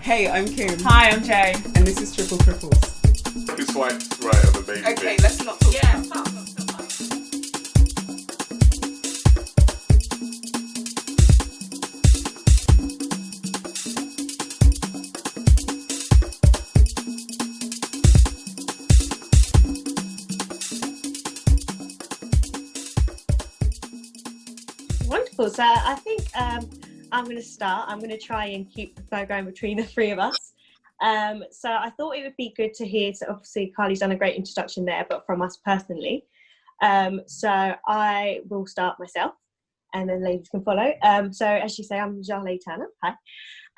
Hey, I'm Kym. Hi, I'm Jay. And this is Triple Cripples. Who swiped right on the baby Okay, bit? let's not talk Yeah, about stop. Wonderful. So I think I'm going to start. I'm going to try and keep the flow going between the three of us. So I thought it would be good to hear, so obviously Carly's done a great introduction there, but from us personally. So I will start myself and then ladies can follow. So as you say, I'm Jalé Turner. Hi.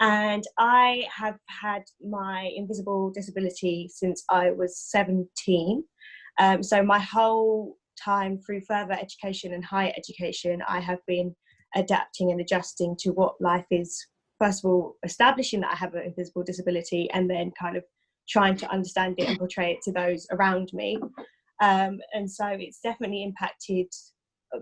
And I have had my invisible disability since I was 17. So my whole time through further education and higher education, I have been adapting and adjusting to what life is. First of all, establishing that I have an invisible disability and then kind of trying to understand it and portray it to those around me. And so it's definitely impacted.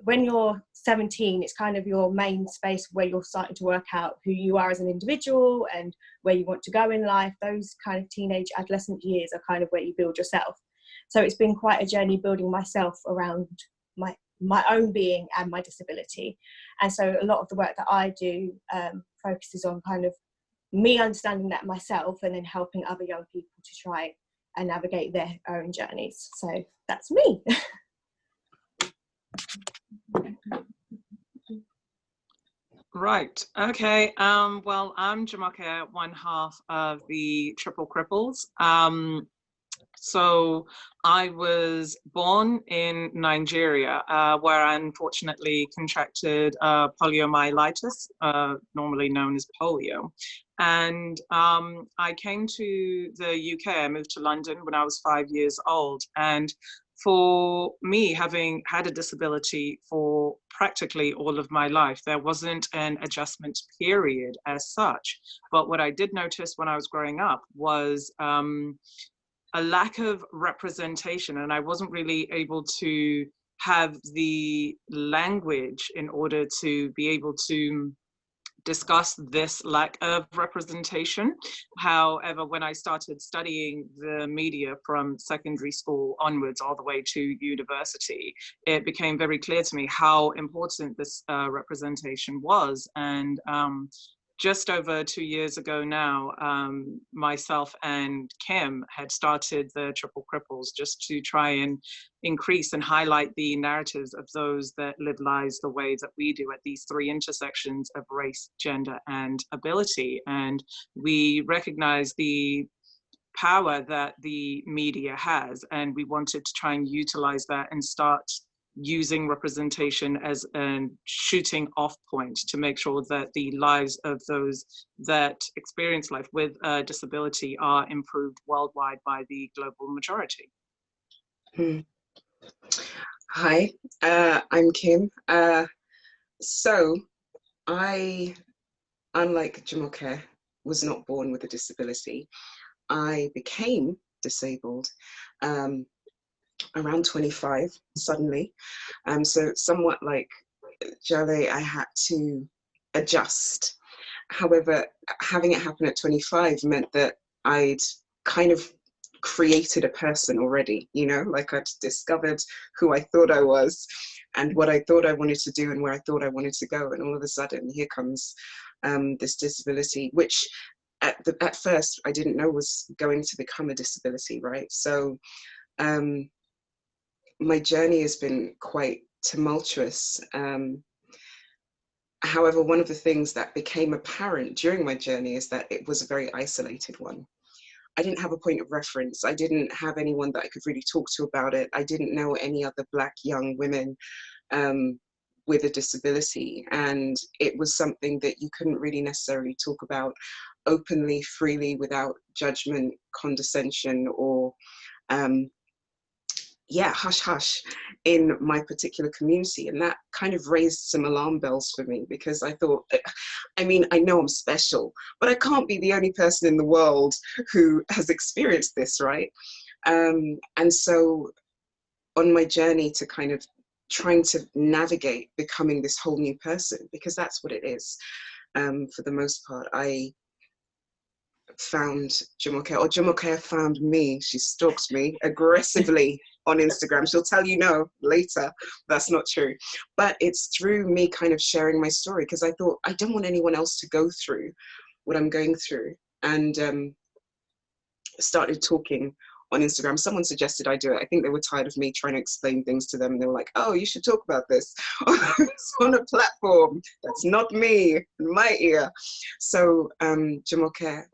When you're 17, it's kind of your main space where you're starting to work out who you are as an individual and where you want to go in life. Those kind of teenage, adolescent years are kind of where you build yourself. So it's been quite a journey building myself around my own being and my disability. And so a lot of the work that I do focuses on kind of me understanding that myself and then helping other young people to try and navigate their own journeys. So that's me. Right. Okay. Well, I'm Jumoke, one half of the Triple Cripples. So I was born in Nigeria, where I unfortunately contracted poliomyelitis, normally known as polio. And I came to the UK. I moved to London when I was 5 years old. And for me, having had a disability for practically all of my life, there wasn't an adjustment period as such. But what I did notice when I was growing up was a lack of representation, and I wasn't really able to have the language in order to be able to discuss this lack of representation. However, when I started studying the media from secondary school onwards all the way to university, it became very clear to me how important this representation was. And just over 2 years ago now, myself and Kym had started the Triple Cripples just to try and increase and highlight the narratives of those that live lives the way that we do at these three intersections of race, gender, and ability. And we recognize the power that the media has, and we wanted to try and utilize that and start using representation as a shooting off point to make sure that the lives of those that experience life with a disability are improved worldwide by the global majority. Hi, I'm Kym. So I, unlike Jumoke, was not born with a disability. I became disabled around 25 suddenly. So somewhat like Jalé, I had to adjust. However, having it happen at 25 meant that I'd kind of created a person already, you know, like I'd discovered who I thought I was and what I thought I wanted to do and where I thought I wanted to go. And all of a sudden, here comes this disability, which at first I didn't know was going to become a disability, right? So my journey has been quite tumultuous. However, one of the things that became apparent during my journey is that it was a very isolated one. I didn't have a point of reference. I didn't have anyone that I could really talk to about it. I didn't know any other Black young women with a disability. And it was something that you couldn't really necessarily talk about openly, freely, without judgment, condescension, or hush hush in my particular community. And that kind of raised some alarm bells for me, because I thought, I mean, I know I'm special, but I can't be the only person in the world who has experienced this, right? And so on my journey to kind of trying to navigate becoming this whole new person, because that's what it is, for the most part, I found Jumoke, or Jumoke found me. She stalked me aggressively on Instagram. She'll tell you no later. That's not true. But it's through me kind of sharing my story, because I thought I don't want anyone else to go through what I'm going through. And started talking on Instagram. Someone suggested I do it. I think they were tired of me trying to explain things to them. And they were like, oh, you should talk about this on a platform. That's not me, in my ear. So Jumoke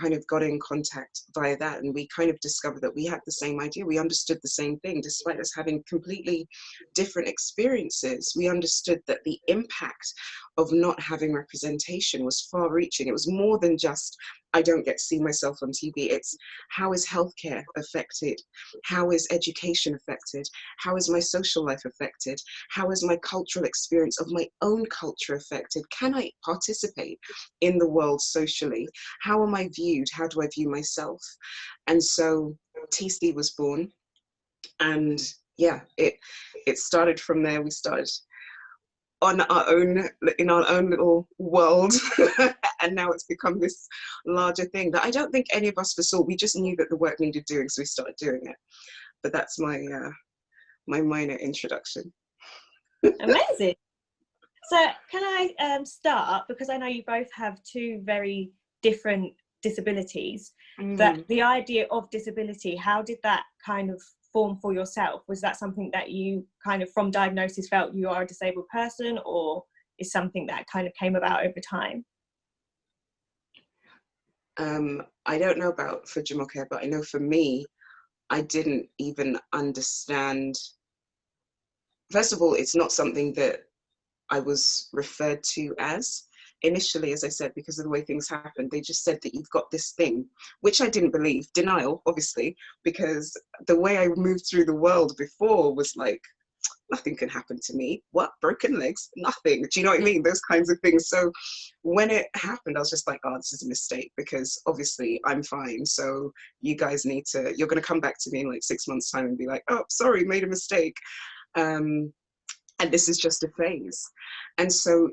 kind of got in contact via that, and we kind of discovered that we had the same idea. We understood the same thing, despite us having completely different experiences. We understood that the impact of not having representation was far reaching. It was more than just, I don't get to see myself on TV. It's, how is healthcare affected? How is education affected? How is my social life affected? How is my cultural experience of my own culture affected? Can I participate in the world socially? How am I viewed? How do I view myself? And so TC was born, and yeah, it started from there. We started on our own, in our own little world, and now it's become this larger thing that I don't think any of us foresaw. We just knew that the work needed doing, so we started doing it. But that's my my minor introduction. Amazing. So can I start, because I know you both have two very different disabilities, that the idea of disability, how did that kind of form for yourself? Was that something that you kind of from diagnosis felt you are a disabled person, or is something that kind of came about over time? I don't know about for Jumoke, but I know for me, I didn't even understand. First of all, it's not something that I was referred to as. Initially, as I said, because of the way things happened, they just said that you've got this thing, which I didn't believe. Denial, obviously, because the way I moved through the world before was like, nothing can happen to me. What? Broken legs? Nothing. Do you know what I mean? Those kinds of things. So when it happened, I was just like, oh, this is a mistake, because obviously I'm fine. So you guys need to, you're going to come back to me in like 6 months' time and be like, oh, sorry, made a mistake. And this is just a phase. And so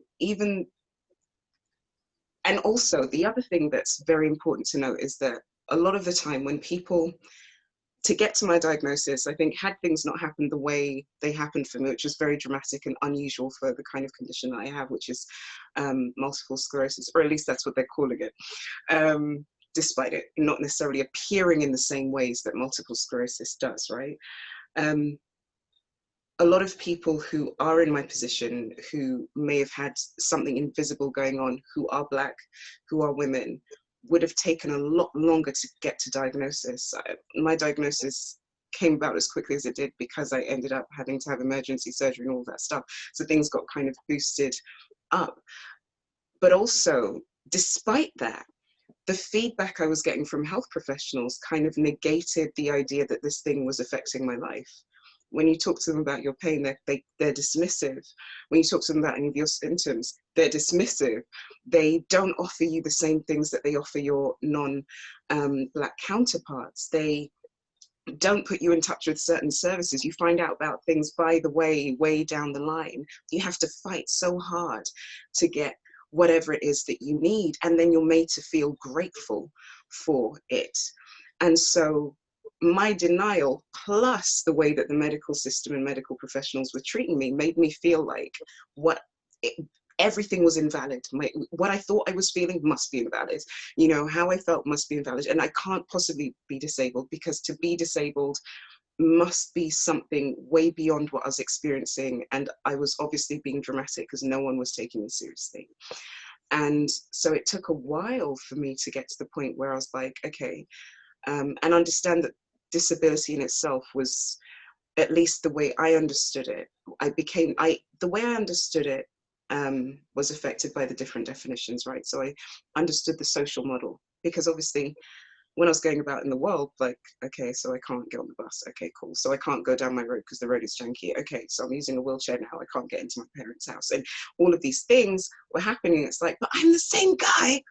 and also the other thing that's very important to note is that a lot of the time when people, to get to my diagnosis, I think had things not happened the way they happened for me, which was very dramatic and unusual for the kind of condition that I have, which is multiple sclerosis, or at least that's what they're calling it, despite it not necessarily appearing in the same ways that multiple sclerosis does, right? A lot of people who are in my position, who may have had something invisible going on, who are Black, who are women, would have taken a lot longer to get to diagnosis. My diagnosis came about as quickly as it did because I ended up having to have emergency surgery and all that stuff. So things got kind of boosted up. But also, despite that, the feedback I was getting from health professionals kind of negated the idea that this thing was affecting my life. When you talk to them about your pain, they're dismissive. When you talk to them about any of your symptoms, they're dismissive. They don't offer you the same things that they offer your non-Black counterparts. They don't put you in touch with certain services. You find out about things, by the way down the line. You have to fight so hard to get whatever it is that you need, and then you're made to feel grateful for it. And so my denial, plus the way that the medical system and medical professionals were treating me, made me feel like everything was invalid. What I thought I was feeling must be invalid. You know, how I felt must be invalid. And I can't possibly be disabled, because to be disabled must be something way beyond what I was experiencing. And I was obviously being dramatic because no one was taking me seriously. And so it took a while for me to get to the point where I was like, okay, and understand that disability in itself was, at least the way I understood it, the way I understood it was affected by the different definitions, right? So I understood the social model, because obviously when I was going about in the world, like, okay, so I can't get on the bus, okay, cool. So I can't go down my road because the road is janky. Okay, so I'm using a wheelchair now, I can't get into my parents' house. And all of these things were happening. It's like, but I'm the same guy.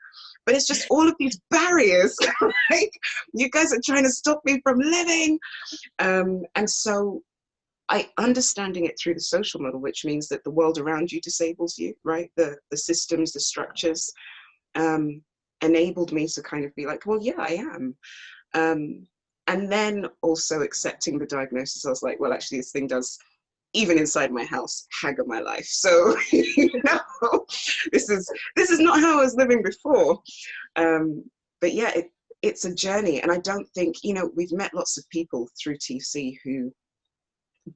But it's just all of these barriers, right? You guys are trying to stop me from living. And so understanding it through the social model, which means that the world around you disables you, right? The systems, the structures. And enabled me to kind of be like, well, yeah, I am. And then also accepting the diagnosis, I was like, well, actually, this thing does, even inside my house, haggle my life. So, this is not how I was living before. But yeah, it's a journey. And I don't think, we've met lots of people through TC who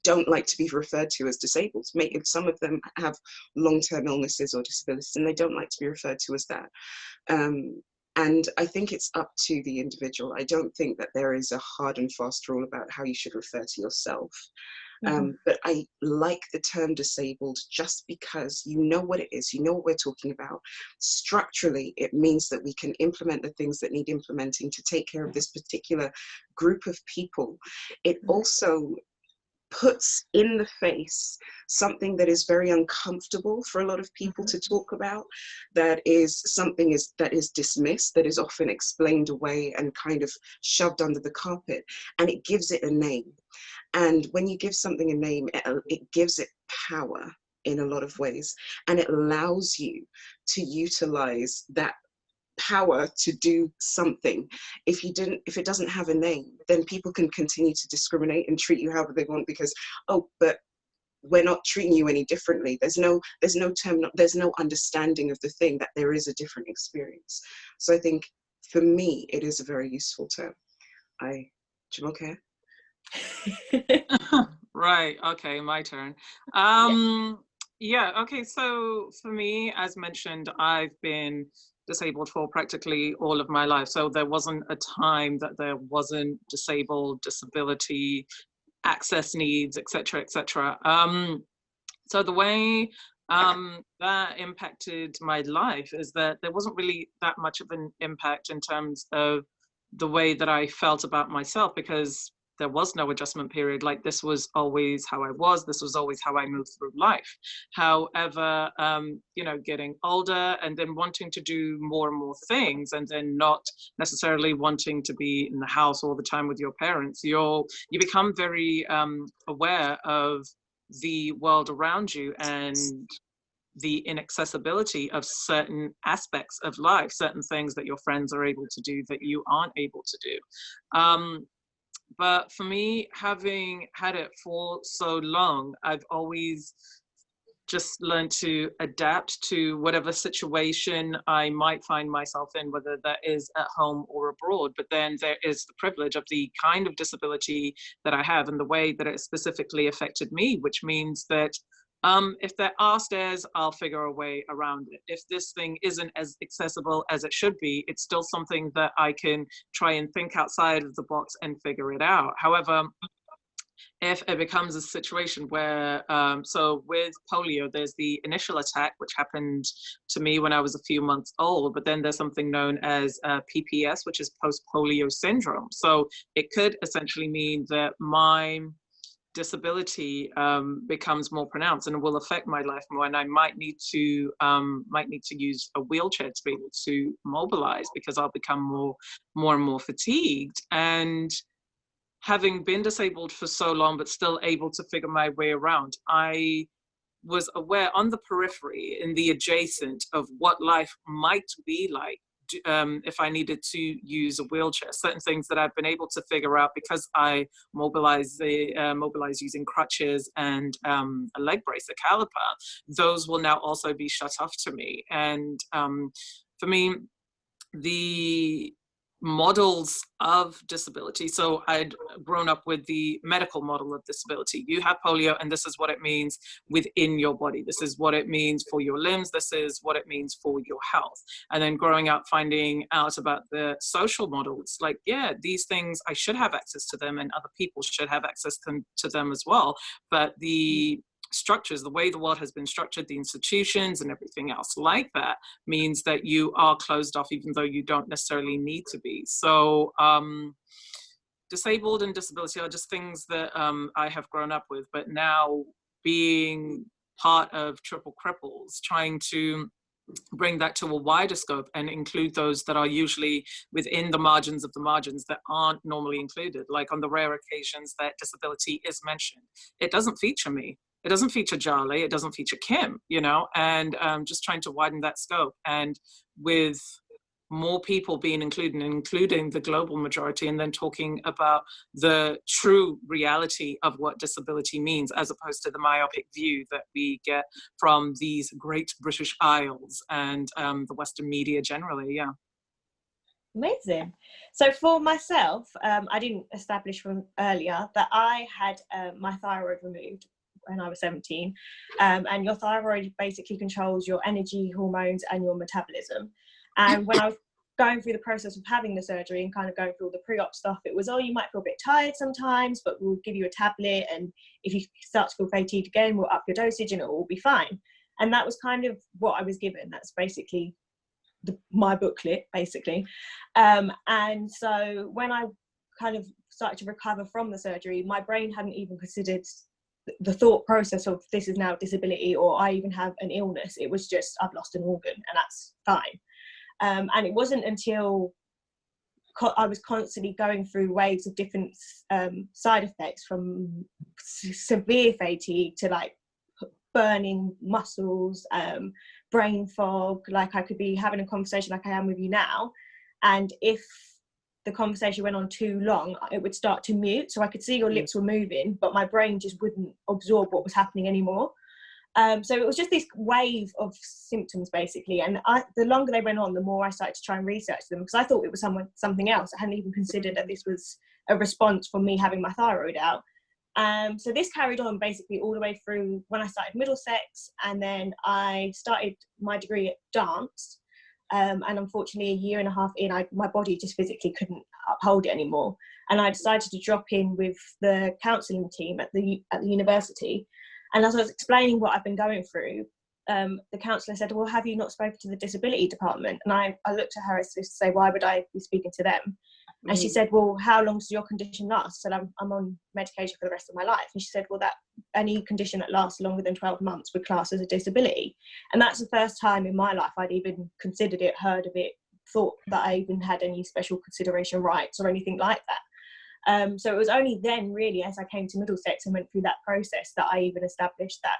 don't like to be referred to as disabled. Maybe some of them have long-term illnesses or disabilities, and they don't like to be referred to as that. And I think it's up to the individual. I don't think that there is a hard and fast rule about how you should refer to yourself. But I like the term disabled just because you know what it is, you know what we're talking about. Structurally, it means that we can implement the things that need implementing to take care of this particular group of people. It also puts in the face something that is very uncomfortable for a lot of people to talk about, that is dismissed, that is often explained away and kind of shoved under the carpet, and it gives it a name. And when you give something a name, it gives it power in a lot of ways, and it allows you to utilize that power to do something. If it doesn't have a name, then people can continue to discriminate and treat you however they want, because, oh, but we're not treating you any differently. There's no term, there's no understanding of the thing, that there is a different experience. So I think for me, it is a very useful term. Jumoke? Right, okay, my turn. Yeah, okay, so for me, as mentioned, I've been disabled for practically all of my life. So there wasn't a time that there wasn't disabled, disability, access needs, etc., etc. So the way that impacted my life is that there wasn't really that much of an impact in terms of the way that I felt about myself, because there was no adjustment period. Like, this was always how I was. This was always how I moved through life. However, getting older and then wanting to do more and more things, and then not necessarily wanting to be in the house all the time with your parents, you become very aware of the world around you and the inaccessibility of certain aspects of life, certain things that your friends are able to do that you aren't able to do. But for me, having had it for so long, I've always just learned to adapt to whatever situation I might find myself in, whether that is at home or abroad. But then there is the privilege of the kind of disability that I have and the way that it specifically affected me, which means that if there are stairs, I'll figure a way around it. If this thing isn't as accessible as it should be, it's still something that I can try and think outside of the box and figure it out. However, if it becomes a situation where, so with polio, there's the initial attack, which happened to me when I was a few months old, but then there's something known as PPS, which is post-polio syndrome. So it could essentially mean that my disability becomes more pronounced and will affect my life more, and I might need to use a wheelchair to be able to mobilize, because I'll become more and more fatigued. And having been disabled for so long but still able to figure my way around, I was aware on the periphery, in the adjacent, of what life might be like if I needed to use a wheelchair. Certain things that I've been able to figure out because I mobilize using crutches and a leg brace, a caliper, those will now also be shut off to me. And for me, the models of disability. So I'd grown up with the medical model of disability. You have polio, and this is what it means within your body. This is what it means for your limbs. This is what it means for your health. And then growing up, finding out about the social models, like, yeah, these things, I should have access to them, and other people should have access to them as well. But the structures, the way the world has been structured, the institutions and everything else like that, means that you are closed off even though you don't necessarily need to be. So disabled and disability are just things that I have grown up with, but now being part of Triple Cripples, trying to bring that to a wider scope and include those that are usually within the margins of the margins that aren't normally included. Like on the rare occasions that disability is mentioned, it doesn't feature me. It doesn't feature Jalé, it doesn't feature Kym, and just trying to widen that scope. And with more people being included, including the global majority, and then talking about the true reality of what disability means, as opposed to the myopic view that we get from these great British Isles and the Western media generally. Yeah. Amazing. So for myself, I didn't establish from earlier that I had my thyroid removed when I was 17, and your thyroid basically controls your energy, hormones, and your metabolism. And when I was going through the process of having the surgery and kind of going through all the pre-op stuff, it was, oh, you might feel a bit tired sometimes, but we'll give you a tablet, and if you start to feel fatigued again, we'll up your dosage and it will all be fine. And that was kind of what I was given. That's basically my booklet, basically. And so when I kind of started to recover from the surgery, my brain hadn't even considered the thought process of this is now a disability, or I even have an illness. It was just, I've lost an organ and that's fine. And it wasn't until I was constantly going through waves of different side effects, from severe fatigue to like burning muscles, brain fog, like I could be having a conversation like I am with you now, and if the conversation went on too long, it would start to mute, so I could see your lips were moving, but my brain just wouldn't absorb what was happening anymore. So it was just this wave of symptoms, basically, and the longer they went on, the more I started to try and research them, because I thought it was something else. I hadn't even considered that this was a response from me having my thyroid out. So this carried on basically all the way through when I started Middlesex, and then I started my degree at dance. And unfortunately, a year and a half in, my body just physically couldn't uphold it anymore. And I decided to drop in with the counselling team at the university. And as I was explaining what I've been going through, the counsellor said, well, have you not spoken to the disability department? And I looked at her as to say, why would I be speaking to them? And she said, well, how long does your condition last? I said, I'm on medication for the rest of my life. And she said, well, that any condition that lasts longer than 12 months would class as a disability. And that's the first time in my life I'd even considered it, heard of it, thought that I even had any special consideration rights or anything like that. So it was only then, really, as I came to Middlesex and went through that process, that I even established that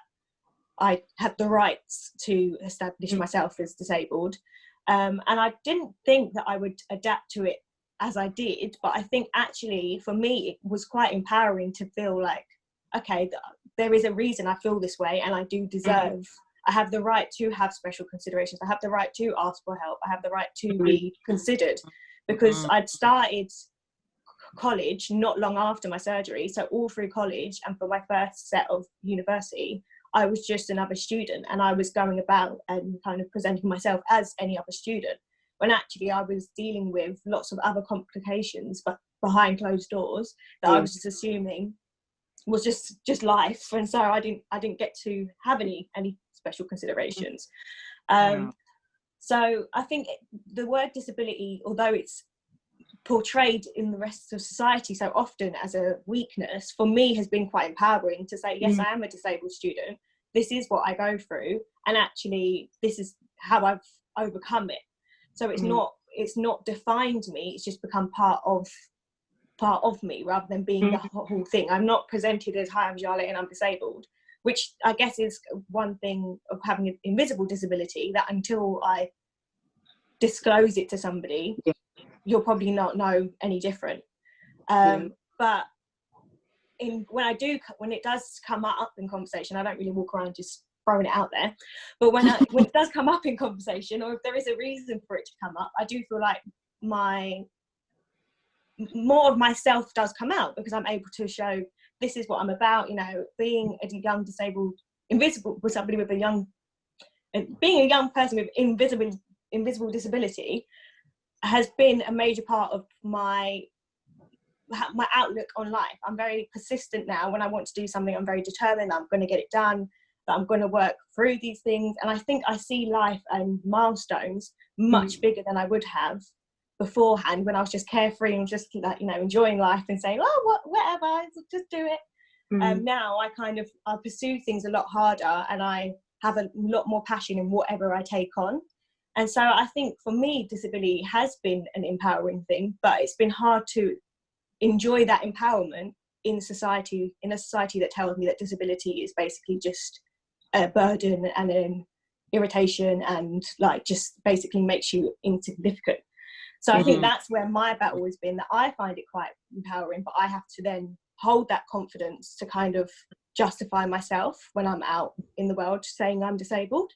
I had the rights to establish myself as disabled. And I didn't think that I would adapt to it as I did, but I think actually for me it was quite empowering to feel like, okay, there is a reason I feel this way, and I do deserve, I have the right to have special considerations, I have the right to ask for help, I have the right to be considered, because I'd started college not long after my surgery, so all through college and for my first set of university, I was just another student, and I was going about and kind of presenting myself as any other student, when actually I was dealing with lots of other complications, but behind closed doors, that I was just assuming was just life. And so I didn't get to have any special considerations. So I think the word disability, although it's portrayed in the rest of society so often as a weakness, for me has been quite empowering to say, yes, I am a disabled student, this is what I go through, and actually this is how I've overcome it. So it's not defined me, it's just become part of me, rather than being the whole thing. I'm not presented as, hi, I'm Jalé and I'm disabled, which I guess is one thing of having an invisible disability, that until I disclose it to somebody, you'll probably not know any different. But when it does come up in conversation, I don't really walk around just throwing it out there, but when it does come up in conversation, or if there is a reason for it to come up, I do feel like more of myself does come out, because I'm able to show this is what I'm about. You know, being a young disabled, invisible, with somebody with being a young person with invisible disability has been a major part of my outlook on life. I'm very persistent now. When I want to do something, I'm very determined. I'm going to get it done, that I'm going to work through these things. And I think I see life and milestones much bigger than I would have beforehand, when I was just carefree and just like, enjoying life and saying, oh, whatever, just do it. Now I pursue things a lot harder, and I have a lot more passion in whatever I take on. And so I think for me, disability has been an empowering thing, but it's been hard to enjoy that empowerment in a society that tells me that disability is basically just a burden and an irritation, and like just basically makes you insignificant. So I think that's where my battle has been, that I find it quite empowering, but I have to then hold that confidence to kind of justify myself when I'm out in the world saying I'm disabled.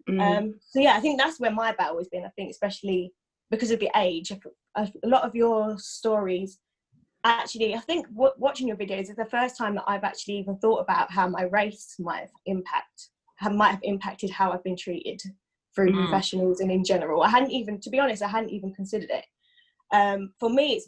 So yeah, I think that's where my battle has been. I think especially because of the age, a lot of your stories, actually, I think watching your videos is the first time that I've actually even thought about how my race might have impacted how I've been treated through professionals and in general. I hadn't even, to be honest, I hadn't even considered it. For me,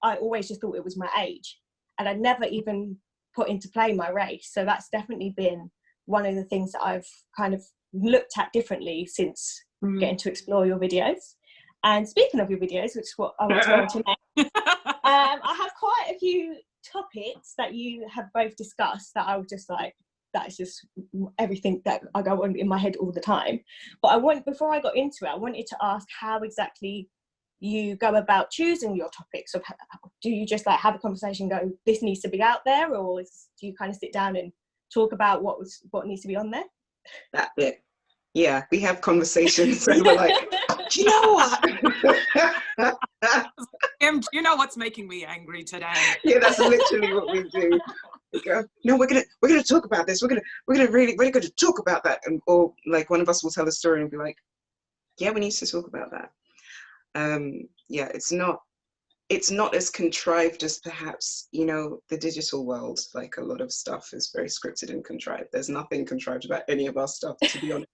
I always just thought it was my age, and I never even put into play my race. So that's definitely been one of the things that I've kind of looked at differently since getting to explore your videos. And speaking of your videos, which is what I want to go on to next, I have quite a few topics that you have both discussed that I was just like, that is just everything that I go on in my head all the time. But before I got into it, I wanted to ask how exactly you go about choosing your topics. Or do you just like have a conversation and go, this needs to be out there, or do you kind of sit down and talk about what needs to be on there? That bit. Yeah, we have conversations and we're like, do you know what? Kym, do you know what's making me angry today? Yeah, that's literally what we do. We go, no, we're gonna talk about this. We're gonna really going to talk about that. And or like one of us will tell a story and be like, yeah, we need to talk about that. Yeah, it's not as contrived as perhaps, you know, the digital world. Like a lot of stuff is very scripted and contrived. There's nothing contrived about any of our stuff, to be honest.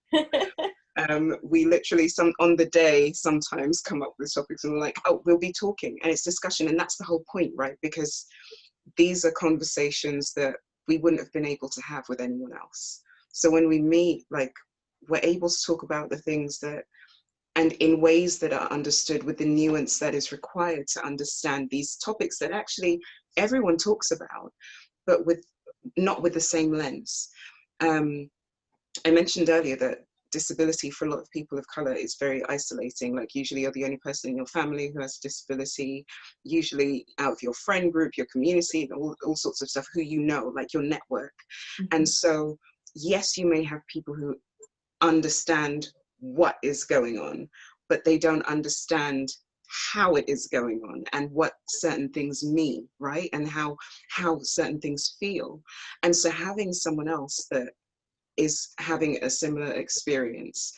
We literally on the day sometimes come up with topics and we're like, oh, we'll be talking, and it's discussion, and that's the whole point, right? Because these are conversations that we wouldn't have been able to have with anyone else. So when we meet, like, we're able to talk about the things that, and in ways that are understood with the nuance that is required to understand these topics that actually everyone talks about, but not with the same lens. I mentioned earlier that disability for a lot of people of color is very isolating. Like usually you're the only person in your family who has a disability, usually out of your friend group, your community, all sorts of stuff, who you know, like your network. And so, yes, you may have people who understand what is going on, but they don't understand how it is going on and what certain things mean, right? And how certain things feel. And so having someone else that is having a similar experience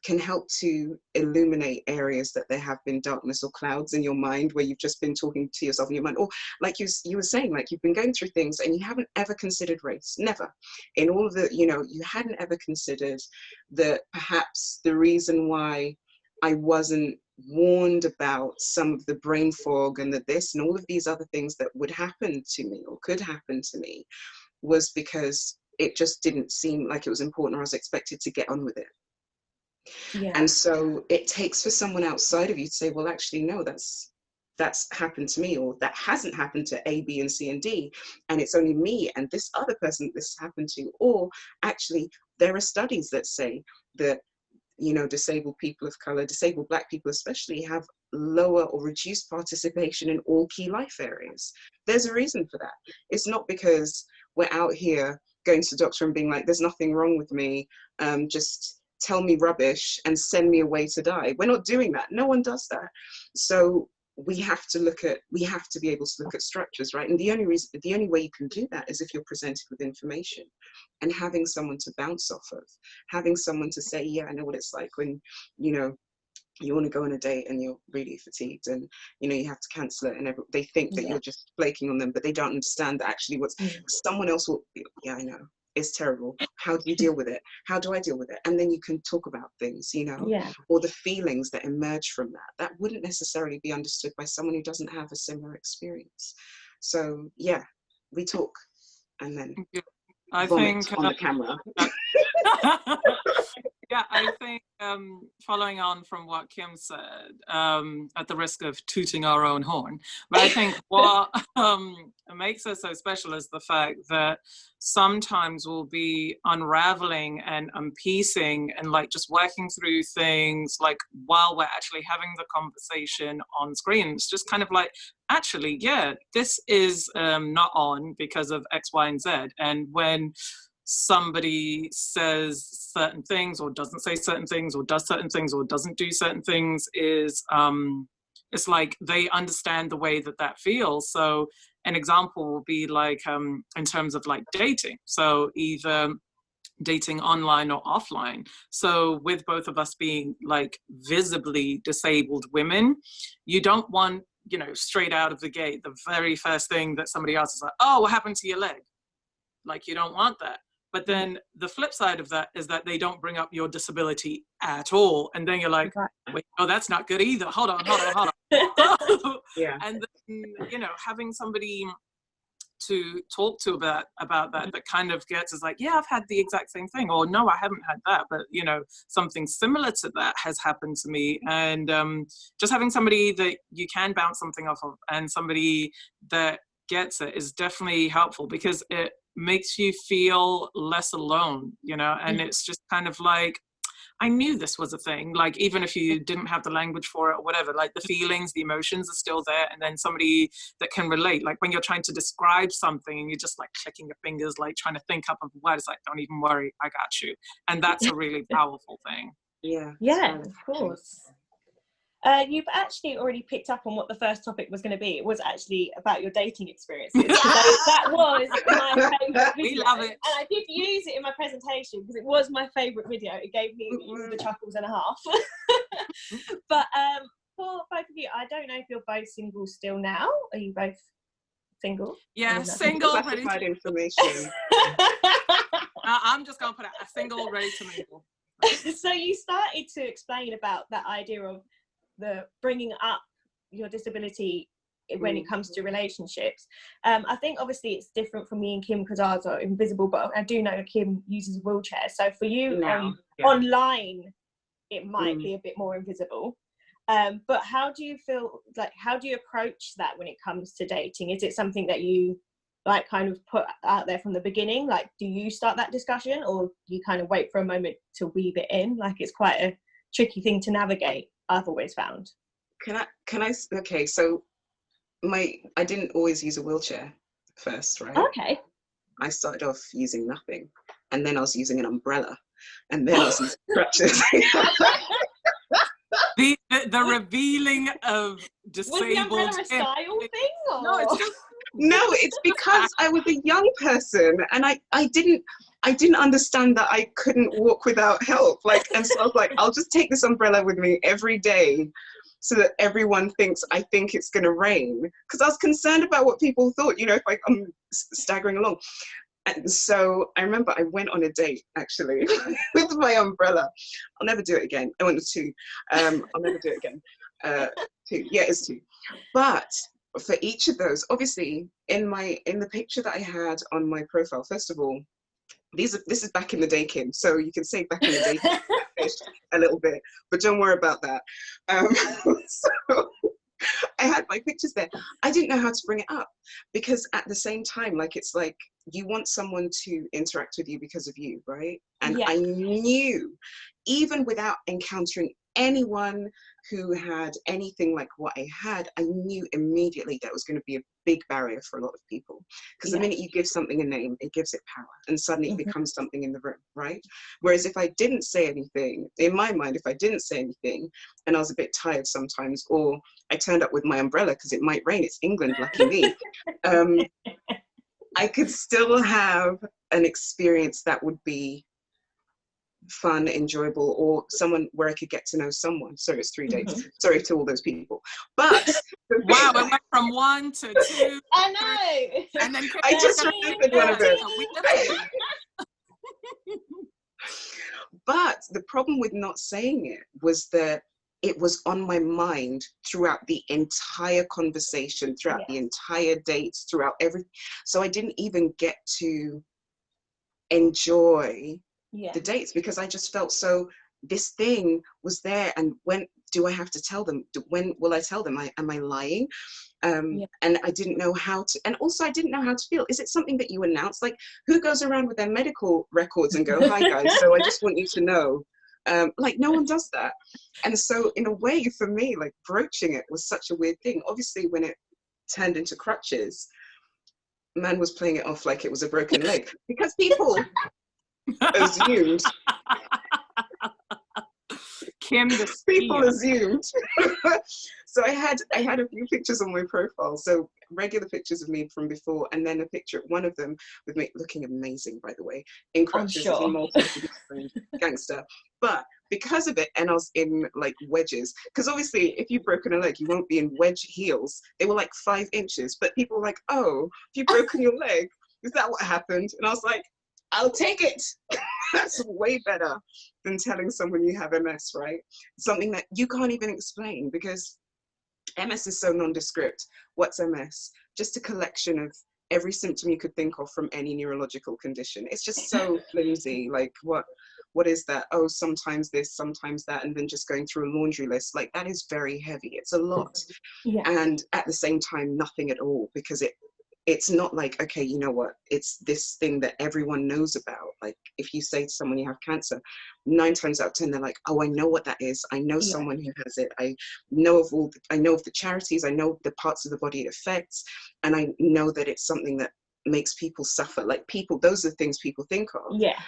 can help to illuminate areas that there have been darkness or clouds in your mind, where you've just been talking to yourself in your mind, or like you were saying, like you've been going through things and you haven't ever considered race, never. In all of the, you know, you hadn't ever considered that perhaps the reason why I wasn't warned about some of the brain fog and the this and all of these other things that would happen to me or could happen to me was because it just didn't seem like it was important, or I was expected to get on with it. Yeah. And so it takes for someone outside of you to say, well, actually, no, that's happened to me, or that hasn't happened to A, B, and C, and D, and it's only me and this other person this happened to. Or actually, there are studies that say that, you know, disabled people of color, disabled Black people especially, have lower or reduced participation in all key life areas. There's a reason for that. It's not because we're out here going to the doctor and being like, there's nothing wrong with me, just tell me rubbish and send me away to die. We're not doing that. No one does that. So we have to be able to look at structures, right? And the only way you can do that is if you're presented with information and having someone to bounce off of, having someone to say, yeah, I know what it's like when, you know, you want to go on a date and you're really fatigued and, you know, you have to cancel it, and they think that you're just flaking on them, but they don't understand that actually someone else will, yeah, I know, it's terrible. How do you deal with it? How do I deal with it? And then you can talk about things, you know, or the feelings that emerge from that wouldn't necessarily be understood by someone who doesn't have a similar experience. So yeah, we talk and then I vomit think on the camera. Yeah, I think following on from what Kym said, at the risk of tooting our own horn, but I think what makes us so special is the fact that sometimes we'll be unraveling and unpiecing and like just working through things like while we're actually having the conversation on screen. It's just kind of like, actually, yeah, this is not on because of X, Y, and Z. And when somebody says certain things or doesn't say certain things or does certain things or doesn't do certain things, is It's like they understand the way that feels. So an example will be like in terms of like dating. So either dating online or offline. So with both of us being like visibly disabled women, you don't want, you know, straight out of the gate, the very first thing that somebody else is like, oh, what happened to your leg? Like, you don't want that. But then the flip side of that is that they don't bring up your disability at all. And then you're like, wait, oh, that's not good either. Hold on. Yeah. And then, you know, having somebody to talk to about that kind of gets is like, yeah, I've had the exact same thing, or no, I haven't had that, but you know, something similar to that has happened to me. And just having somebody that you can bounce something off of and somebody that gets it is definitely helpful, because it makes you feel less alone, you know. And it's just kind of like, I knew this was a thing, like even if you didn't have the language for it or whatever, like the feelings, the emotions are still there. And then somebody that can relate, like when you're trying to describe something and you're just like clicking your fingers, like trying to think up of words, like, don't even worry, I got you. And that's a really powerful thing. Yeah, of course. You've actually already picked up on what the first topic was going to be. It was actually about your dating experiences. So that was my favourite video. We love it. And I did use it in my presentation because it was my favourite video. It gave me the chuckles and a half. But for both of you, I don't know if you're both single still now. Are you both single? Yeah, single. Classified information. I'm just going to put it a single, ready to mingle. So you started to explain about that idea of the bringing up your disability when it comes to relationships. I think obviously it's different for me and Kym because ours are invisible, but I do know Kym uses a wheelchair. So for you online, it might be a bit more invisible. But how do you feel, like, how do you approach that when it comes to dating? Is it something that you like kind of put out there from the beginning? Like, do you start that discussion, or you kind of wait for a moment to weave it in? Like, it's quite a tricky thing to navigate, I've always found. Okay, so I didn't always use a wheelchair first, right? Okay. I started off using nothing, and then I was using an umbrella, and then I was using crutches. The revealing of disabled. Was the umbrella a style thing? Or? No, it's just. No, it's because I was a young person, and I didn't understand that I couldn't walk without help. Like, and so I was like, I'll just take this umbrella with me every day, so that everyone thinks I think it's going to rain. Because I was concerned about what people thought, you know, if I'm staggering along. And so I remember I went on a date, actually, with my umbrella. I'll never do it again. I went to 2. I'll never do it again. 2. Yeah, it's 2. But for each of those, obviously, in the picture that I had on my profile, first of all, this is back in the day, Kym. So you can say back in the day a little bit, but don't worry about that. So I had my pictures there. I didn't know how to bring it up, because at the same time, like, it's like you want someone to interact with you because of you, right? And I knew, even without encountering anyone who had anything like what I had, I knew immediately that was going to be a big barrier for a lot of people. Because the minute you give something a name, it gives it power, and suddenly it becomes something in the room, right? Whereas if I didn't say anything, in my mind, if I didn't say anything, and I was a bit tired sometimes, or I turned up with my umbrella because it might rain, it's England, lucky me, I could still have an experience that would be fun, enjoyable, or someone where I could get to know someone. So it's 3 dates. Sorry to all those people. But wow, it went from 1 to 2. I know. And then I just remembered one of it. But the problem with not saying it was that it was on my mind throughout the entire conversation, throughout the entire dates, throughout everything. So I didn't even get to enjoy the dates, because I just felt so, this thing was there, and when do I have to tell them? When will I tell them? Am I lying? And I didn't know how to, and also I didn't know how to feel. Is it something that you announce? Like, who goes around with their medical records and go, hi guys, so I just want you to know. Like, no one does that. And so in a way, for me, like, broaching it was such a weird thing. Obviously, when it turned into crutches, man was playing it off like it was a broken leg, because people assumed Kym the people skier. assumed. So I had a few pictures on my profile. So regular pictures of me from before, and then a picture, one of them with me looking amazing, by the way, in crutches, sure. as in multi gangster. But because of it, and I was in like wedges, because obviously if you've broken a leg, you won't be in wedge heels. They were like 5 inches, but people were like, oh, you've broken your leg. Is that what happened? And I was like, I'll take it. That's way better than telling someone you have MS, right? Something that you can't even explain, because MS is so nondescript. What's MS? Just a collection of every symptom you could think of from any neurological condition. It's just so flimsy. Like, what is that? Oh, sometimes this, sometimes that, and then just going through a laundry list. Like, that is very heavy. It's a lot. Yeah. And at the same time, nothing at all, because it's not like, okay, you know what, it's this thing that everyone knows about. Like, if you say to someone you have cancer, 9 times out of 10, they're like, oh, I know what that is. I know someone who has it. I know of the charities. I know the parts of the body it affects. And I know that it's something that makes people suffer. Like, those are the things people think of. Yeah.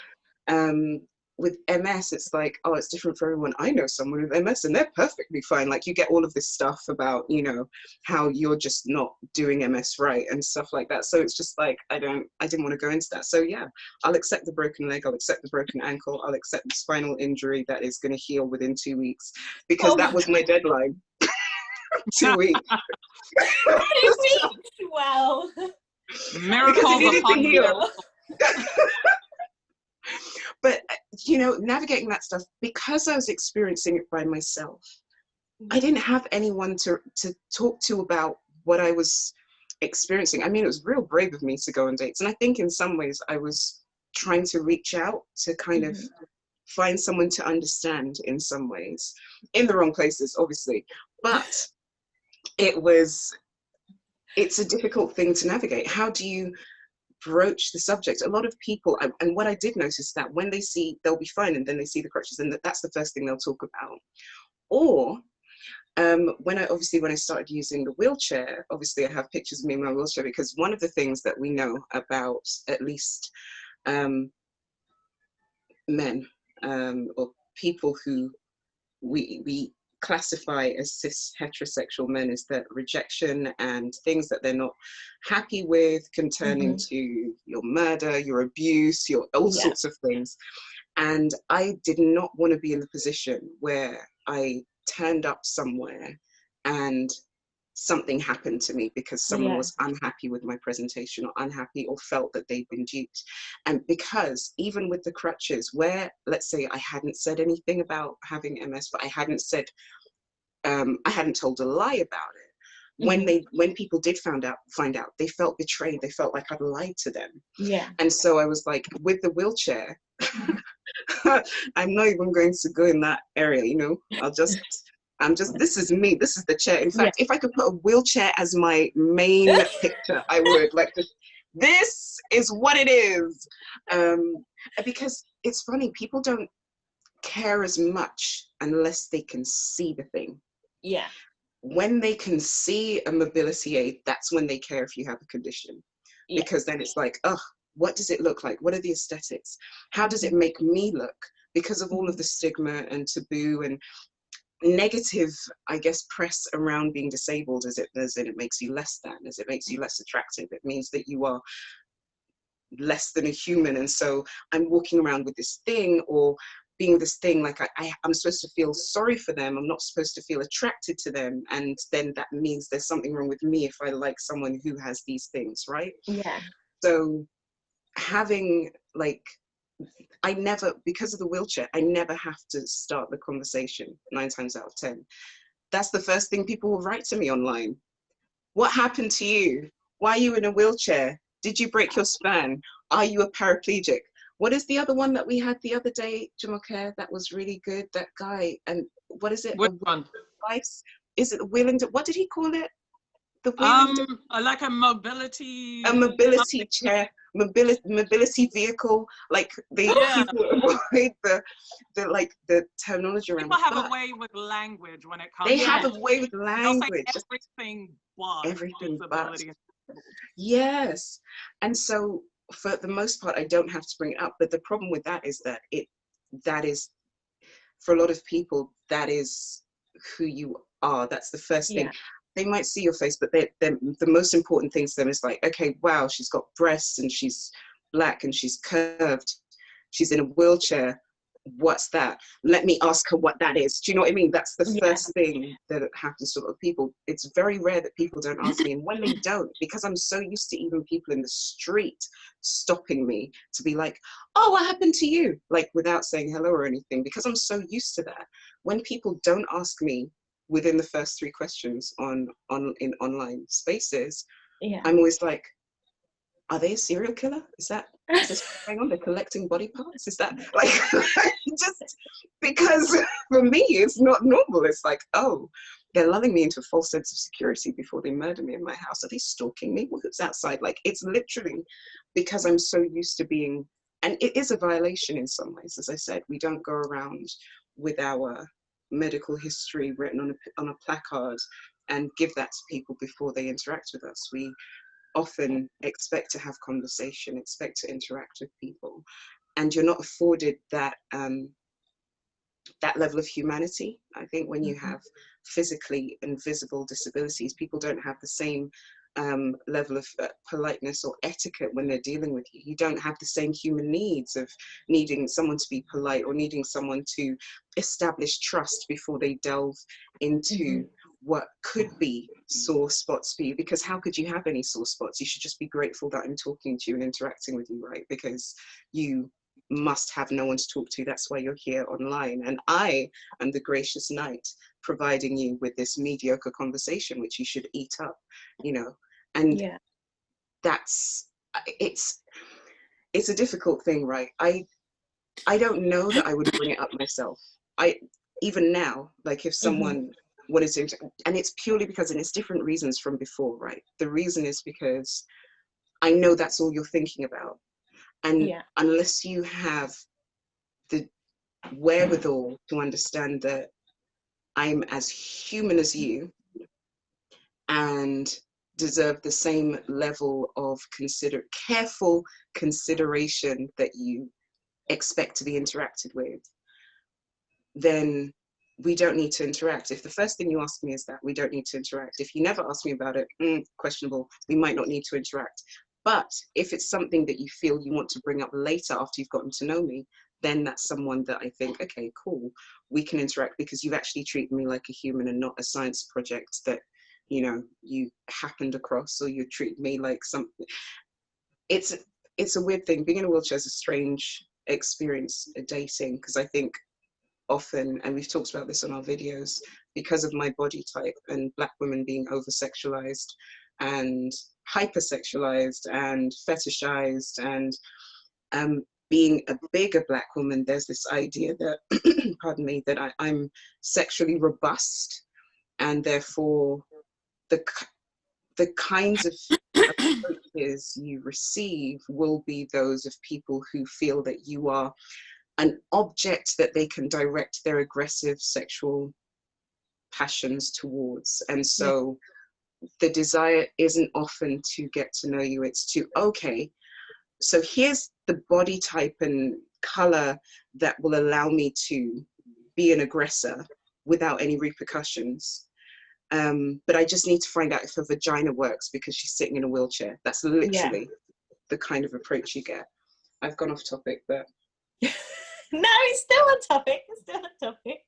With MS, it's like, oh, it's different for everyone. I know someone with MS and they're perfectly fine. Like, you get all of this stuff about, you know, how you're just not doing MS right and stuff like that. So it's just like, I didn't want to go into that. So yeah, I'll accept the broken leg, I'll accept the broken ankle, I'll accept the spinal injury that is going to heal within 2 weeks, because that was my deadline. 2 weeks. 2 weeks. Wow. Miracles upon miracles. But, you know, navigating that stuff, because I was experiencing it by myself, I didn't have anyone to talk to about what I was experiencing. I mean, it was real brave of me to go on dates. And I think in some ways I was trying to reach out to kind of find someone to understand in some ways, in the wrong places, obviously. But it's a difficult thing to navigate. How do you broach the subject? A lot of people, and what I did notice, that when they'll be fine, and then they see the crutches, and that's the first thing they'll talk about. Or when I started using the wheelchair, obviously I have pictures of me in my wheelchair, because one of the things that we know about, at least men, or people who we classify as cis heterosexual men, is that rejection and things that they're not happy with can turn into your murder, your abuse, your all sorts of things. And I did not want to be in the position where I turned up somewhere and something happened to me because someone was unhappy with my presentation, or unhappy, or felt that they'd been duped. And because even with the crutches, where, let's say, I hadn't said anything about having MS, but I hadn't said, I hadn't told a lie about it. When people did find out, they felt betrayed. They felt like I'd lied to them. Yeah. And so I was like, with the wheelchair, I'm not even going to go in that area, you know. This is me, this is the chair. In fact, if I could put a wheelchair as my main picture, I would. Like, this is what it is. Because it's funny, people don't care as much unless they can see the thing. Yeah. When they can see a mobility aid, that's when they care if you have a condition. Because then it's like, oh, what does it look like? What are the aesthetics? How does it make me look? Because of all of the stigma and taboo and negative, I guess, press around being disabled, as it makes you less than, as it makes you less attractive. It means that you are less than a human. And so I'm walking around with this thing, or being this thing, like I'm supposed to feel sorry for them. I'm not supposed to feel attracted to them. And then that means there's something wrong with me if I like someone who has these things, right? Yeah. So having, like, because of the wheelchair, I never have to start the conversation 9 times out of 10. That's the first thing people will write to me online. What happened to you? Why are you in a wheelchair? Did you break your span? Are you a paraplegic? What is the other one that we had the other day, Jumoke, that was really good? That guy, and what is it? Which one? Is it the wheeling? What did he call it? The wheeling? Like a mobility. A mobility chair, mobility vehicle. Like people avoid the terminology around. People have a way with language when it comes. They have a way with language. Everything but. Yes, and so for the most part, I don't have to bring it up. But the problem with that is that for a lot of people, that is who you are. That's the first thing. Yeah. They might see your face, but the most important thing to them is like, okay, wow, she's got breasts and she's black and she's curved. She's in a wheelchair. What's that? Let me ask her what that is. Do you know what I mean? That's the first thing that happens to a lot of people. It's very rare that people don't ask me. And when they don't, because I'm so used to even people in the street stopping me to be like, oh, what happened to you? Like without saying hello or anything, because I'm so used to that. When people don't ask me within the first 3 questions in online spaces, I'm always like, are they a serial killer? Is this what's going on? They're collecting body parts? Is that like, just because for me, it's not normal. It's like, oh, they're lulling me into a false sense of security before they murder me in my house. Are they stalking me? Who's outside? Like, it's literally because I'm so used to being, and it is a violation in some ways. As I said, we don't go around with our medical history written on a placard and give that to people before they interact with us. We often expect to have conversation, expect to interact with people, and you're not afforded that that level of humanity. I think when you have physically invisible disabilities, people don't have the same level of politeness or etiquette when they're dealing with you. You don't have the same human needs of needing someone to be polite or needing someone to establish trust before they delve into what could be sore spots for you, because how could you have any sore spots? You should just be grateful that I'm talking to you and interacting with you, right? Because you must have no one to talk to. That's why you're here online. And I am the gracious knight providing you with this mediocre conversation, which you should eat up, you know. And that's, it's a difficult thing, right? I don't know that I would bring it up myself. Even now, like if someone wanted to, and it's purely because, and it's different reasons from before, right? The reason is because I know that's all you're thinking about. And unless you have the wherewithal to understand that I'm as human as you and deserve the same level of careful consideration that you expect to be interacted with, then we don't need to interact. If the first thing you ask me is that, we don't need to interact. If you never ask me about it, questionable, we might not need to interact. But if it's something that you feel you want to bring up later after you've gotten to know me, then that's someone that I think, okay, cool, we can interact because you've actually treated me like a human and not a science project that, you know, you happened across, or you treat me like something. It's a weird thing. Being in a wheelchair is a strange experience, dating, because I think often, and we've talked about this on our videos, because of my body type and Black women being over-sexualized and hypersexualized and fetishized, and being a bigger Black woman, there's this idea that, pardon me, that I'm sexually robust, and therefore the kinds of approaches you receive will be those of people who feel that you are an object that they can direct their aggressive sexual passions towards. And so the desire isn't often to get to know you, it's to, okay, so here's the body type and color that will allow me to be an aggressor without any repercussions. But I just need to find out if her vagina works because she's sitting in a wheelchair. That's literally the kind of approach you get. I've gone off topic, but... No, it's still on topic. It's still on topic.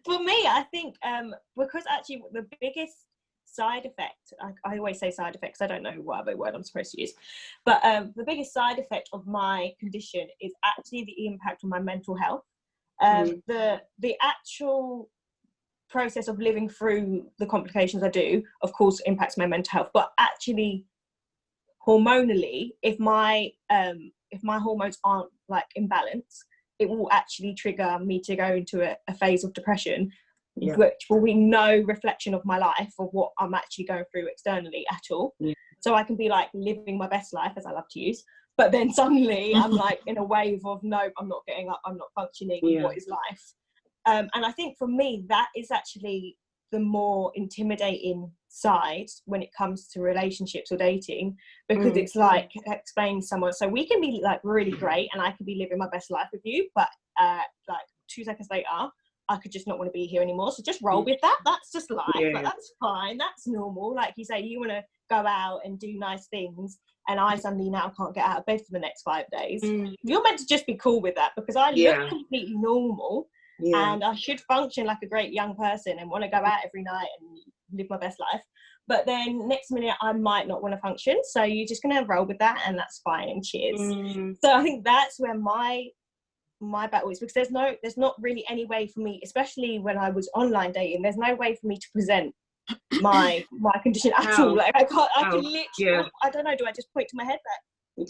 For me, I think because actually the biggest side effect, I always say side effects, I don't know what other word I'm supposed to use, but the biggest side effect of my condition is actually the impact on my mental health. The actual process of living through the complications I do, of course, impacts my mental health, but actually hormonally, if my hormones aren't like in balance, it will actually trigger me to go into a phase of depression, which will be no reflection of my life, of what I'm actually going through externally at all. So I can be like living my best life, as I love to use, but then suddenly I'm like in a wave of, no, I'm not getting up, I'm not functioning, what is life? And I think for me, that is actually the more intimidating side when it comes to relationships or dating, because it's like explaining to someone, so we can be like really great and I can be living my best life with you, but like 2 seconds later, I could just not want to be here anymore. So just roll with that. That's just life. Like, that's fine. That's normal. Like you say, you want to go out and do nice things, and I suddenly now can't get out of bed for the next 5 days. You're meant to just be cool with that, because I look completely normal, and I should function like a great young person and want to go out every night and live my best life. But then next minute I might not want to function. So you're just going to roll with that, and that's fine, and cheers. So I think that's where my battle is, because there's not really any way for me, especially when I was online dating, there's no way for me to present my condition at all. Like I can literally, I don't know, do I just point to my head like,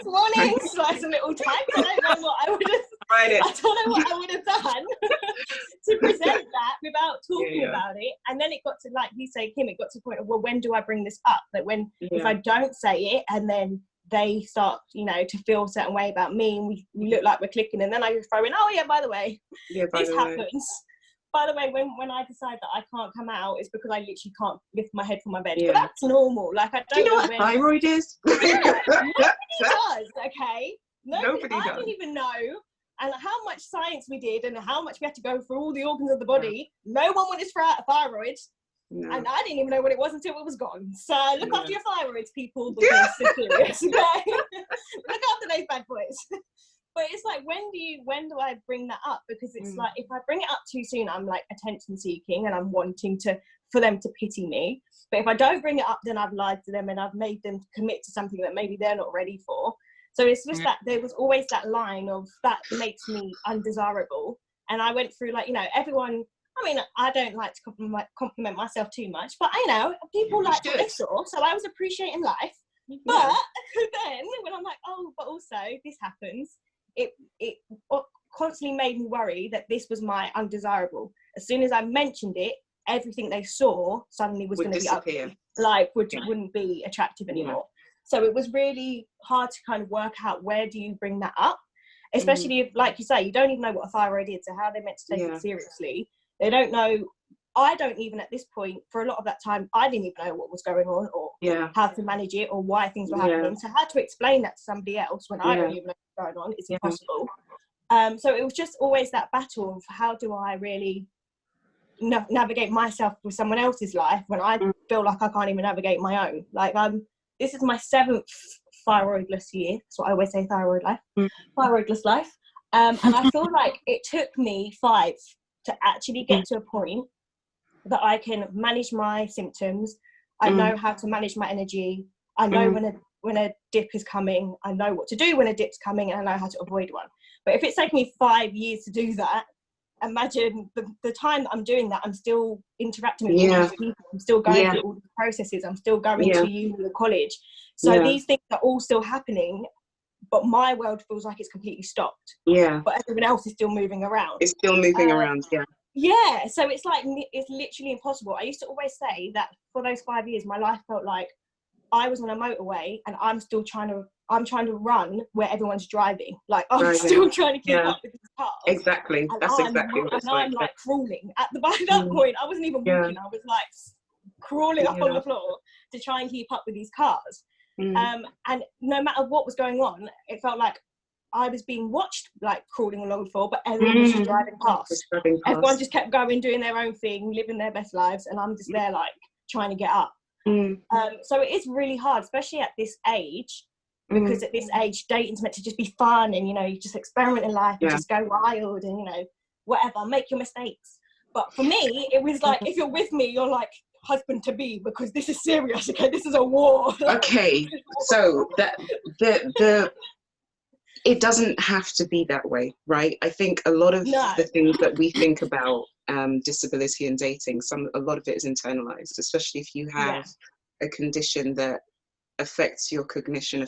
mornings, like a little tag? I don't know what I would have I don't know what I would have done to present that without talking about it. And then it got to, like you say, Kym, it got to the point of, well, when do I bring this up? That when if I don't say it, and then they start, you know, to feel a certain way about me, and we look like we're clicking, and then I throw in, oh yeah, by the way, this happens. By the way, when I decide that I can't come out, it's because I literally can't lift my head from my bed. But that's normal. Like, I don't know what a thyroid is? Nobody does, okay? Nobody does. I didn't even know. And how much science we did, and how much we had to go through all the organs of the body. No one wanted to throw out a thyroid. No. And I didn't even know what it was until it was gone. So look after your thyroids, people, because it's serious, okay? Look after those bad boys. But it's like, when do I bring that up? Because it's like, if I bring it up too soon, I'm like attention seeking, and I'm wanting for them to pity me. But if I don't bring it up, then I've lied to them, and I've made them commit to something that maybe they're not ready for. So it's just that there was always that line of, that makes me undesirable. And I went through, like, you know, everyone, I mean, I don't like to compliment myself too much, but, you know, people like what they saw, so I was appreciating life. But then when I'm like, oh, but also this happens, it constantly made me worry that this was my undesirable. As soon as I mentioned it, everything they saw suddenly was going to be ugly, like wouldn't be attractive anymore. So it was really hard to kind of work out, where do you bring that up, especially if, like you say, you don't even know what a thyroid is, so how they're meant to take it seriously. They don't know. I don't even, at this point, for a lot of that time, I didn't even know what was going on, or how to manage it, or why things were happening. So how to explain that to somebody else when I don't even know what's going on, it's impossible. So it was just always that battle of, how do I really navigate myself with someone else's life when I feel like I can't even navigate my own. Like, this is my 7th thyroidless year. That's what I always say, thyroidless life. And I feel like it took me 5 to actually get to a point that I can manage my symptoms. I know how to manage my energy. I know when a dip is coming. I know what to do when a dip's coming, and I know how to avoid one. But if it's taken me 5 years to do that, imagine the time that I'm doing that, I'm still interacting with all these people. I'm still going through all the processes. I'm still going to uni or college. So these things are all still happening, but my world feels like it's completely stopped. But everyone else is still moving around. It's still moving around, Yeah, so it's like, it's literally impossible. I used to always say that for those 5 years, my life felt like I was on a motorway, and I'm trying to run where everyone's driving. Like, I'm still trying to keep up with these cars. Exactly. That's exactly what it's like. And I'm like crawling. By that point, I wasn't even walking. I was like crawling up on the floor to try and keep up with these cars. And no matter what was going on, it felt like I was being watched, like crawling along the floor, but everyone was just driving past. Everyone just kept going, doing their own thing, living their best lives, and I'm just there, like, trying to get up. So it is really hard, especially at this age, because at this age, dating's meant to just be fun, and, you know, you just experiment in life and just go wild, and, you know, whatever, make your mistakes. But for me, it was like, if you're with me, you're like husband to be, because this is serious, okay? This is a war. Okay, so the it doesn't have to be that way, right? I think a lot of the things that we think about disability and dating, a lot of it is internalized, especially if you have a condition that affects your cognition,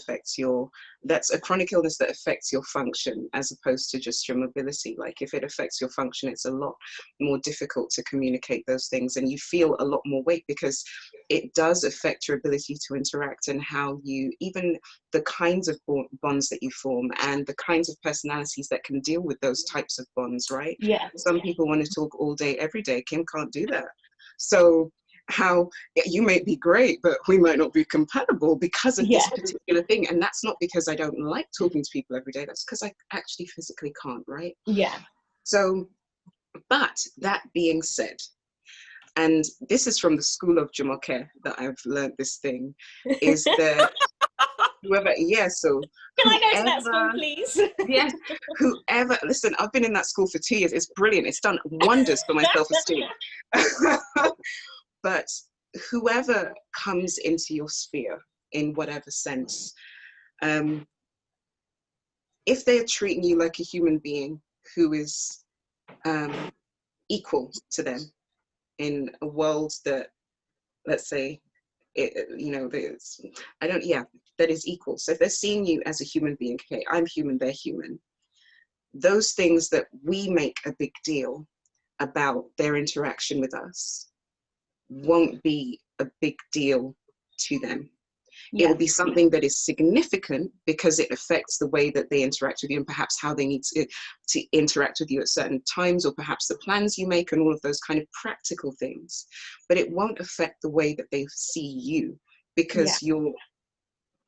that's a chronic illness that affects your function, as opposed to just your mobility. Like, if it affects your function, it's a lot more difficult to communicate those things, and you feel a lot more weight, because it does affect your ability to interact, and how you, even the kinds of bonds that you form, and the kinds of personalities that can deal with those types of bonds, right? Some people want to talk all day, every day. Kym can't do that. So how you may be great, but we might not be compatible because of this Yeah. particular thing. And that's not because I don't like talking to people every day. That's because I actually physically can't, right? Yeah. So, but that being said, and this is from the school of Jumoke that I've learned this thing, is that whoever, yeah, so Can I go to that school, please? yes, whoever, listen, I've been in that school for 2 years. It's brilliant. It's done wonders for my self-esteem. But whoever comes into your sphere in whatever sense, if they are treating you like a human being who is equal to them in a world that, let's say, that is equal. So if they're seeing you as a human being, okay, I'm human, they're human. Those things that we make a big deal about their interaction with us won't be a big deal to them. Yeah. It will be something that is significant because it affects the way that they interact with you and perhaps how they need to interact with you at certain times, or perhaps the plans you make and all of those kind of practical things. But it won't affect the way that they see you, because your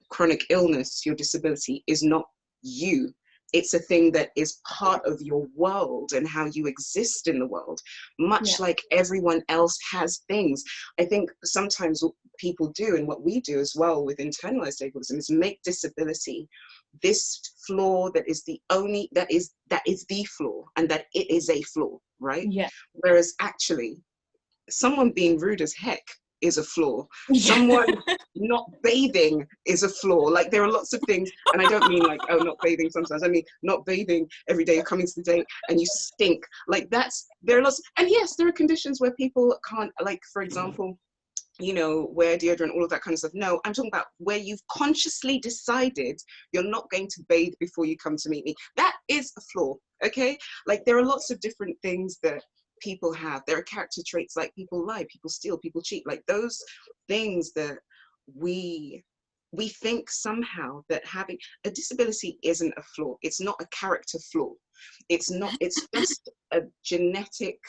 chronic illness, your disability is not you. It's a thing that is part of your world and how you exist in the world, much like everyone else has things. I think sometimes what people do, and what we do as well with internalized ableism, is make disability this flaw that is the only, that is the flaw, and that it is a flaw, right? Yeah. Whereas actually, someone being rude as heck is a flaw. Someone not bathing is a flaw. Like, there are lots of things, and I don't mean like, oh, not bathing sometimes. I mean not bathing every day, coming to the date and you stink. Like, there are lots, and yes, there are conditions where people can't, like, for example, wear deodorant, all of that kind of stuff. No, I'm talking about where you've consciously decided you're not going to bathe before you come to meet me. That is a flaw, okay? Like, there are lots of different things that people have. There are character traits, like people lie, people steal, people cheat, like those things that we think somehow that having a disability isn't a flaw. It's not a character flaw. It's just a genetic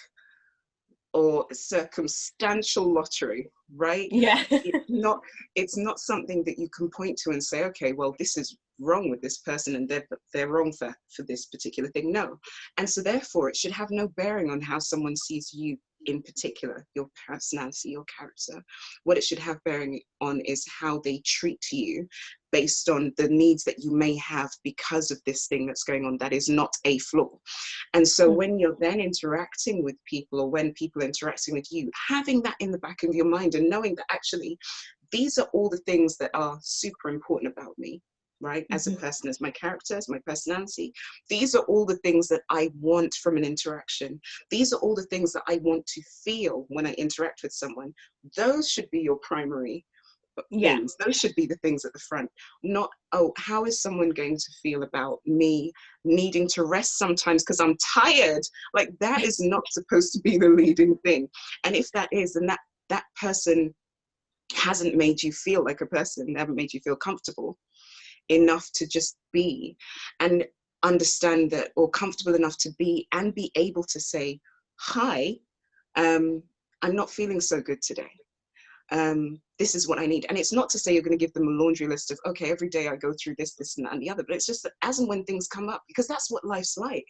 or circumstantial lottery, right? Yeah. It's not something that you can point to and say, okay, well, this is wrong with this person and they're wrong for this particular thing. No. And so therefore it should have no bearing on how someone sees you in particular, your personality, your character. What it should have bearing on is how they treat you based on the needs that you may have because of this thing that's going on that is not a flaw. And so when you're then interacting with people, or when people are interacting with you, having that in the back of your mind and knowing that actually these are all the things that are super important about me, right? As a person, as my character, as my personality. These are all the things that I want from an interaction. These are all the things that I want to feel when I interact with someone. Those should be your primary things. Those should be the things at the front, not, oh, how is someone going to feel about me needing to rest sometimes because I'm tired? Like, that is not supposed to be the leading thing. And if that is, then that person hasn't made you feel like a person, they haven't made you feel comfortable enough to just be and understand that, or comfortable enough to be and be able to say, hi, I'm not feeling so good today. This is what I need. And it's not to say you're going to give them a laundry list of, okay, every day I go through this, and that, and the other, but it's just that as and when things come up, because that's what life's like.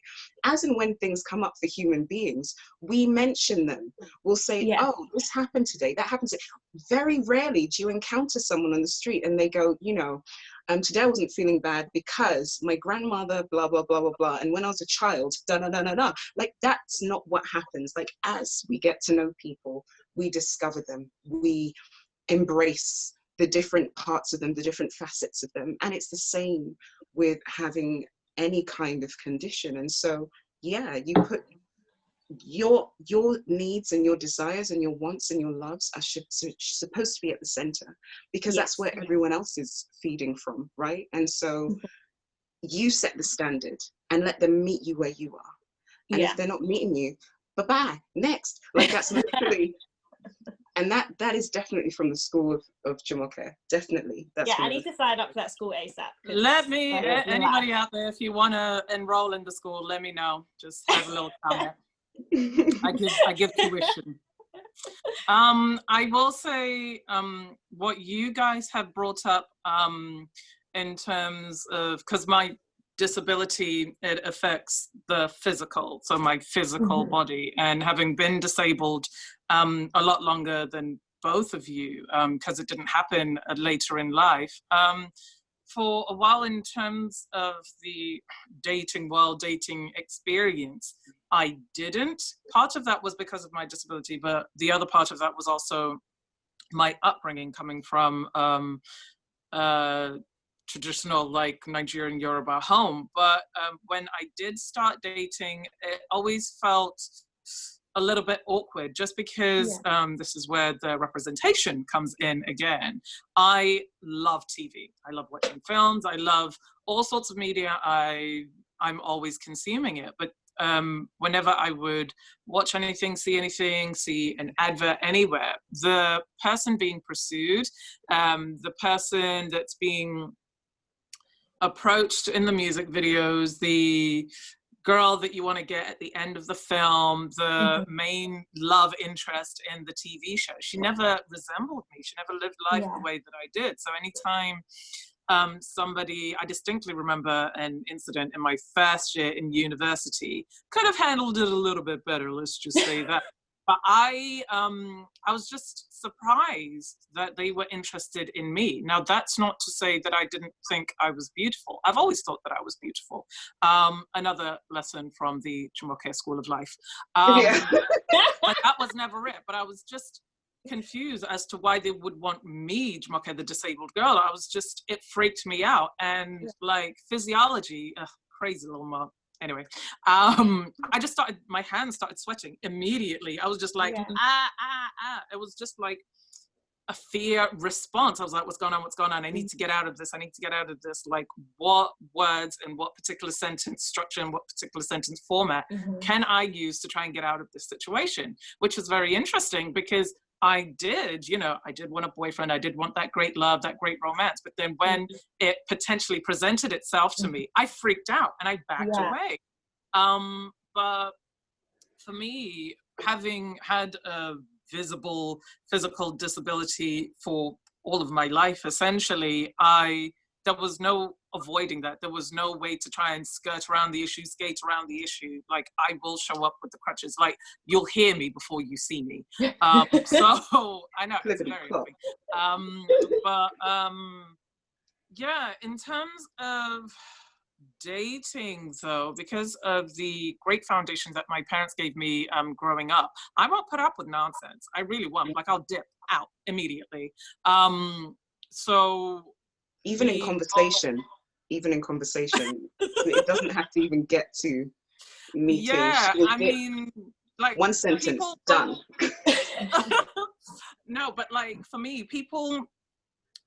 As and when things come up for human beings, we mention them. We'll say, oh, this happened today, that happened today. Very rarely do you encounter someone on the street and they go, today I wasn't feeling bad because my grandmother, blah, blah, blah, blah, blah. And when I was a child, da, da, da, da, da. Like, that's not what happens. Like, as we get to know people, we discover them. We embrace the different parts of them, the different facets of them. And it's the same with having any kind of condition. And so, yeah, you put your needs and your desires and your wants and your loves are supposed to be at the center, because that's where everyone else is feeding from, right? And so you set the standard and let them meet you where you are. And if they're not meeting you, bye-bye, next. Like, that's literally, and that is definitely from the school of Jumoke. Definitely. That's I need to sign up to that school ASAP. Let me, anybody out there, if you want to enroll in the school, let me know. Just have a little comment. I give tuition. I will say what you guys have brought up in terms of, because my disability, it affects the physical, so my physical body, and having been disabled a lot longer than both of you, because it didn't happen later in life. For a while, in terms of the dating world, dating experience, I didn't. Part of that was because of my disability, but the other part of that was also my upbringing, coming from traditional, like, Nigerian Yoruba home. But when I did start dating, it always felt a little bit awkward, just because this is where the representation comes in again. I love TV. I love watching films. I love all sorts of media. I'm always consuming it. But whenever I would watch anything, see an advert anywhere, the person being pursued, the person that's being approached in the music videos, the girl that you want to get at the end of the film, the main love interest in the TV show, she never resembled me. She never lived life the way that I did. So anytime somebody, I distinctly remember an incident in my first year in university, could have handled it a little bit better, let's just say that. But I was just surprised that they were interested in me. Now, that's not to say that I didn't think I was beautiful. I've always thought that I was beautiful. Another lesson from the Jumoke School of Life. But that was never it. But I was just confused as to why they would want me, Jumoke, the disabled girl. I was just, it freaked me out. And like physiology, crazy little mom. Anyway, I just started, my hands started sweating immediately. I was just like, It was just like a fear response. I was like, what's going on? What's going on? I need to get out of this. I need to get out of this. Like, what words and what particular sentence structure and what particular sentence format can I use to try and get out of this situation? Which was very interesting, because I did want a boyfriend. I did want that great love, that great romance. But then when it potentially presented itself to me, I freaked out and I backed away. But for me, having had a visible physical disability for all of my life, essentially, there was no avoiding that. There was no way to try and skirt around the issue, skate around the issue. Like, I will show up with the crutches. Like, you'll hear me before you see me. So I know it's very big. Yeah, in terms of dating, though, because of the great foundation that my parents gave me growing up, I won't put up with nonsense. I really won't. Like, I'll dip out immediately. So even in conversation, it doesn't have to even get to meeting. Yeah, I mean, like, one sentence, done. No, but like, for me, people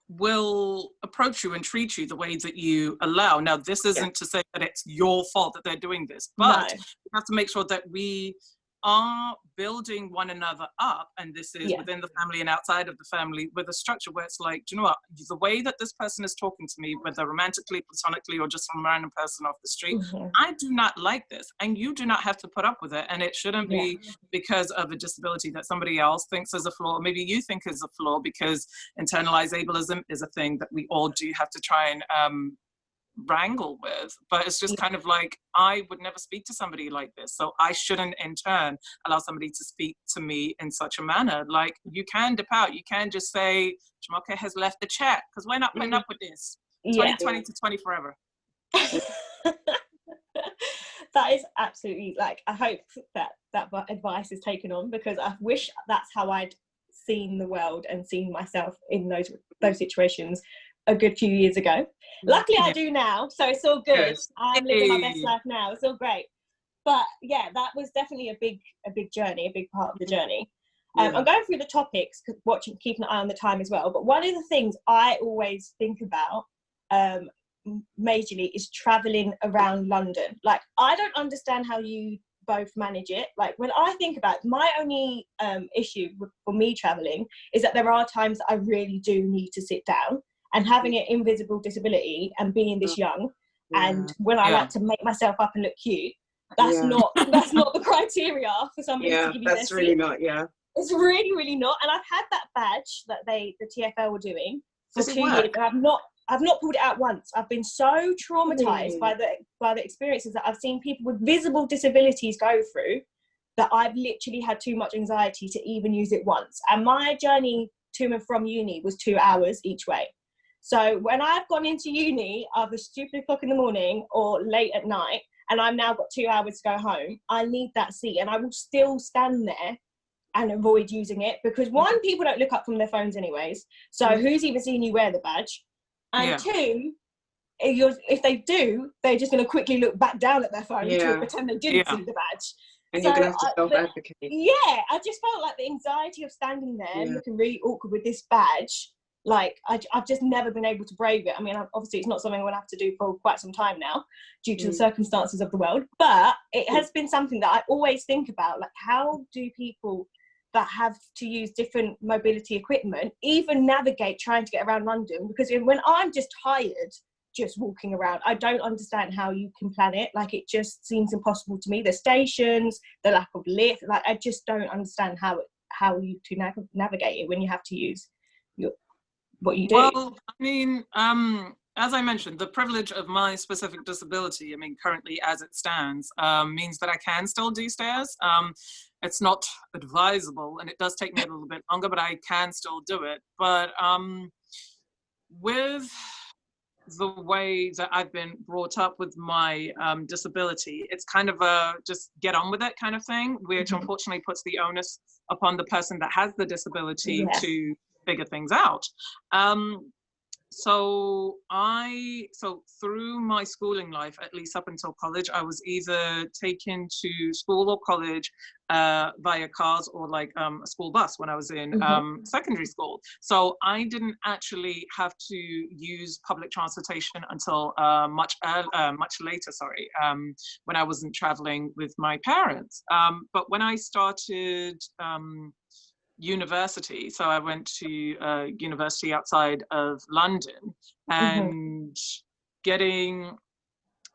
will approach you and treat you the way that you allow. Now, this isn't to say that it's your fault that they're doing this, but we have to make sure that we are building one another up, and this is within the family and outside of the family, with a structure where it's like, do you know what, the way that this person is talking to me, whether romantically, platonically, or just some random person off the street, I do not like this, and you do not have to put up with it. And it shouldn't be because of a disability that somebody else thinks is a flaw, or maybe you think is a flaw, because internalized ableism is a thing that we all do have to try and wrangle with. But it's just kind of like, I would never speak to somebody like this, so I shouldn't in turn allow somebody to speak to me in such a manner. Like, you can dip out, you can just say Jumoke has left the chat, because we're not putting up with this. 2020 to 20 forever. That is absolutely, like, I hope that advice is taken on, because I wish that's how I'd seen the world and seen myself in those situations a good few years ago. Luckily I do now, so it's all good. I'm living my best life now, it's all great. But yeah, that was definitely a big journey, a big part of the journey. I'm going through the topics, keeping an eye on the time as well, but one of the things I always think about majorly is traveling around London. Like, I don't understand how you both manage it. Like, when I think about it, my only issue for me traveling is that there are times that I really do need to sit down. And having an invisible disability and being this young, and when I like to make myself up and look cute, that's not the criteria for somebody to give you that's their really seat. not, It's really, really not. And I've had that badge that the TFL were doing for Does it 2 work? years, and I've not pulled it out once. I've been so traumatized by the experiences that I've seen people with visible disabilities go through, that I've literally had too much anxiety to even use it once. And my journey to and from uni was 2 hours each way. So when I've gone into uni either stupid o'clock in the morning or late at night, and I've now got 2 hours to go home, I need that seat, and I will still stand there and avoid using it, because one, people don't look up from their phones anyways, so who's even seen you wear the badge? And two, if they do, they're just going to quickly look back down at their phone to pretend they didn't see the badge. And you're going to have to self-advocate. Yeah, I just felt like the anxiety of standing there looking really awkward with this badge, like I've just never been able to brave it. I mean, obviously it's not something I'm going to have to do for quite some time now due to the circumstances of the world, but it has been something that I always think about, like how do people that have to use different mobility equipment even navigate trying to get around London? Because when I'm just tired just walking around, I don't understand how you can plan it. Like, it just seems impossible to me. The stations, the lack of lift, like I just don't understand how you to navigate it when you have to use what you do. Well, I mean, as I mentioned, the privilege of my specific disability, I mean, currently as it stands, means that I can still do stairs. It's not advisable, and it does take me a little bit longer, but I can still do it. But with the way that I've been brought up with my disability, it's kind of a just get on with it kind of thing, which unfortunately puts the onus upon the person that has the disability to figure things out. So through my schooling life, at least up until college, I was either taken to school or college via cars or like a school bus when I was in secondary school. So I didn't actually have to use public transportation until much later, when I wasn't traveling with my parents. But when I started university, so I went to university outside of London, and getting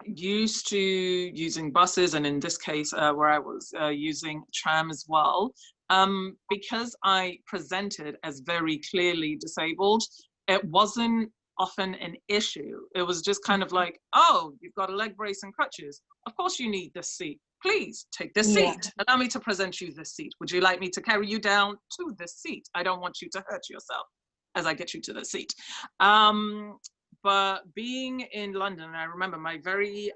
used to using buses, and in this case where I was using tram as well, because I presented as very clearly disabled, it wasn't often an issue. It was just kind of like, oh, you've got a leg brace and crutches, of course you need this seat. Please take this seat. Allow me to present you this seat. Would you like me to carry you down to this seat? I don't want you to hurt yourself as I get you to the seat. But being in London, I remember my very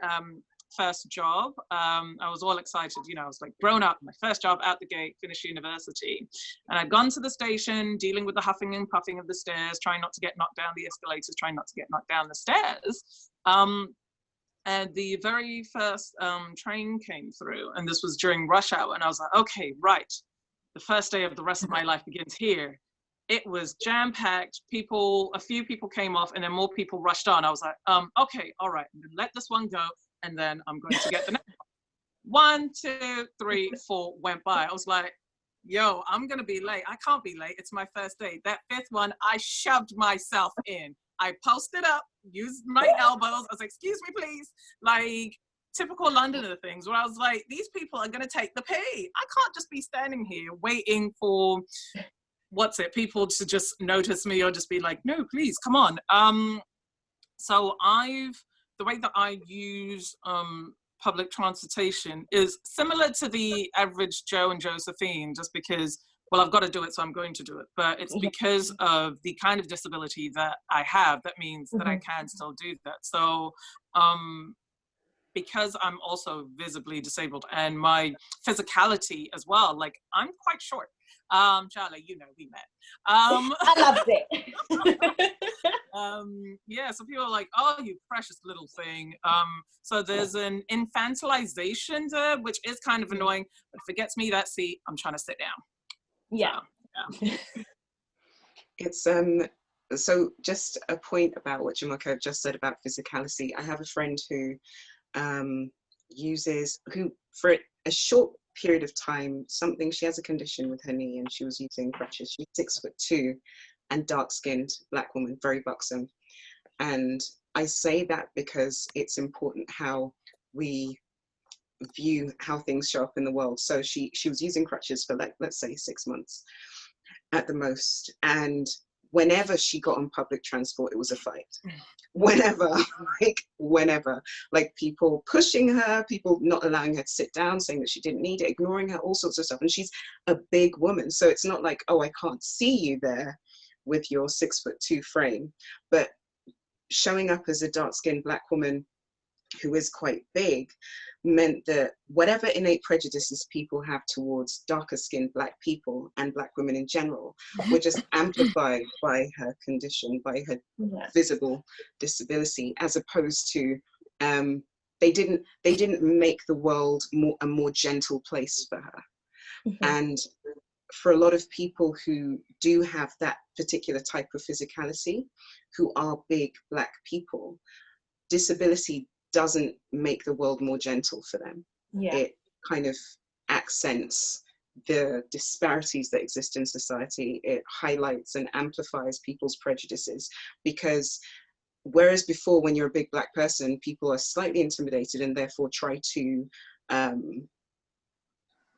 first job, I was all excited, you know, I was like grown up, my first job out the gate, finished university. And I'd gone to the station, dealing with the huffing and puffing of the stairs, trying not to get knocked down the escalators, trying not to get knocked down the stairs. And the very first train came through, and this was during rush hour, and I was like, okay, right, the first day of the rest of my life begins here. It was jam-packed, a few people came off, and then more people rushed on. I was like, okay, all right, I'm gonna let this one go, and then I'm going to get the next one. 1, 2, 3, 4 went by. I was like, yo, I'm gonna be late. I can't be late, it's my first day. That fifth one, I shoved myself in. I posted up, used my elbows. I was like, excuse me, please. Like, typical Londoner things where I was like, these people are going to take the pee. I can't just be standing here waiting for, people to just notice me or just be like, no, please, come on. So the way that I use public transportation is similar to the average Joe and Josephine, just because, well, I've got to do it, so I'm going to do it. But it's because of the kind of disability that I have, that means that I can still do that. So because I'm also visibly disabled, and my physicality as well, like I'm quite short. Jalé, you know, we met. I loved it. Yeah, so people are like, oh, you precious little thing. So there's an infantilization there, which is kind of annoying, but if it gets me that seat, I'm trying to sit down. Yeah. It's so just a point about what Jumoke just said about physicality. I have a friend who who for a short period of time, she has a condition with her knee, and she was using crutches. She's 6'2" and dark-skinned black woman, very buxom. And I say that because it's important how we view how things show up in the world. So she was using crutches for, like, let's say 6 months at the most, and whenever she got on public transport, it was a fight. Whenever, like people pushing her, people not allowing her to sit down, saying that she didn't need it, ignoring her, all sorts of stuff. And she's a big woman, so it's not like, oh, I can't see you there with your 6'2" frame. But showing up as a dark-skinned Black woman who is quite big meant that whatever innate prejudices people have towards darker skinned Black people and Black women in general were just amplified by her condition, by her visible disability, as opposed to they didn't make the world a more gentle place for her. And for a lot of people who do have that particular type of physicality, who are big Black people, disability doesn't make the world more gentle for them. It kind of accents the disparities that exist in society. It highlights and amplifies people's prejudices, because whereas before, when you're a big Black person, people are slightly intimidated and therefore try to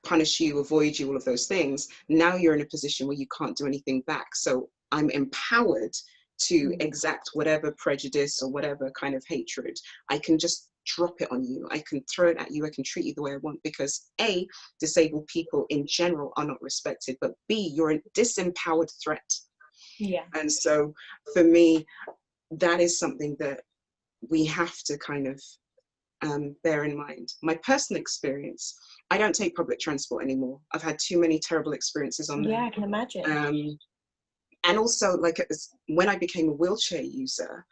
punish you, avoid you, all of those things. Now you're in a position where you can't do anything back. So I'm empowered to exact whatever prejudice or whatever kind of hatred. I can just drop it on you. I can throw it at you. I can treat you the way I want, because A, disabled people in general are not respected, but B, you're a disempowered threat. And so for me, that is something that we have to kind of bear in mind. My personal experience, I don't take public transport anymore. I've had too many terrible experiences on there. I can imagine. And also, like, when I became a wheelchair user,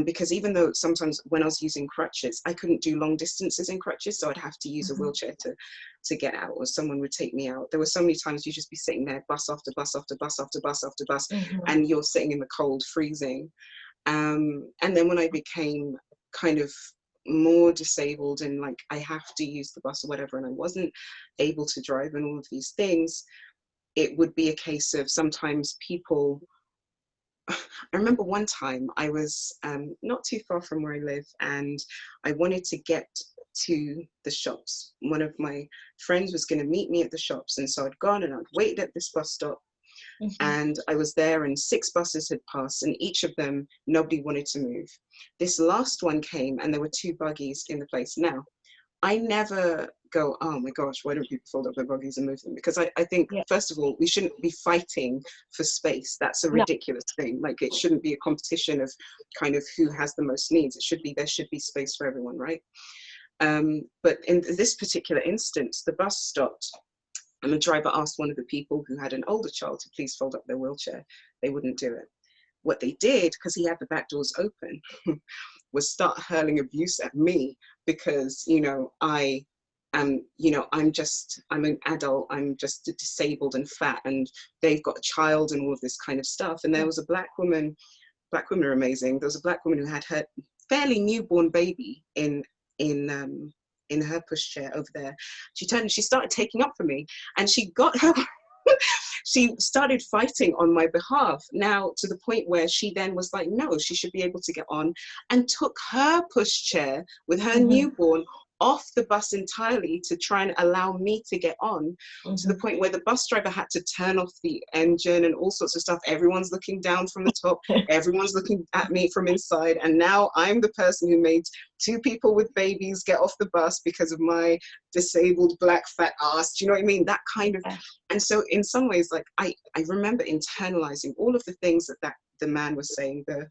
because even though sometimes when I was using crutches, I couldn't do long distances in crutches, so I'd have to use a wheelchair to get out, or someone would take me out. There were so many times you'd just be sitting there, bus after bus after bus after bus after bus, and you're sitting in the cold, freezing. And then when I became kind of more disabled and like I have to use the bus or whatever, and I wasn't able to drive and all of these things, it would be a case of sometimes people, I remember one time I was not too far from where I live, and I wanted to get to the shops. One of my friends was going to meet me at the shops, and so I'd gone and I'd waited at this bus stop, and I was there, and 6 buses had passed, and each of them, nobody wanted to move. This last one came, and there were 2 buggies in the place. Now, I never go, oh my gosh, why don't people fold up their buggies and move them? Because I think, first of all, we shouldn't be fighting for space. That's a ridiculous thing. Like, it shouldn't be a competition of kind of who has the most needs. It should be, there should be space for everyone, right? But in this particular instance, the bus stopped, and the driver asked one of the people who had an older child to please fold up their wheelchair. They wouldn't do it. What they did, because he had the back doors open, was start hurling abuse at me, because, you know, I'm an adult, I'm just disabled and fat, and they've got a child and all of this kind of stuff. And there was a Black woman are amazing. There was a Black woman who had her fairly newborn baby in her pushchair over there. She turned and she started taking up for me, and she got her she started fighting on my behalf, now to the point where she then was like, no, she should be able to get on, and took her pushchair with her newborn off the bus entirely to try and allow me to get on, to the point where the bus driver had to turn off the engine and all sorts of stuff. Everyone's looking down from the top, everyone's looking at me from inside, and now I'm the person who made 2 people with babies get off the bus because of my disabled Black fat ass. Do you know what I mean? That kind of, and so in some ways, like I remember internalizing all of the things that the man was saying. The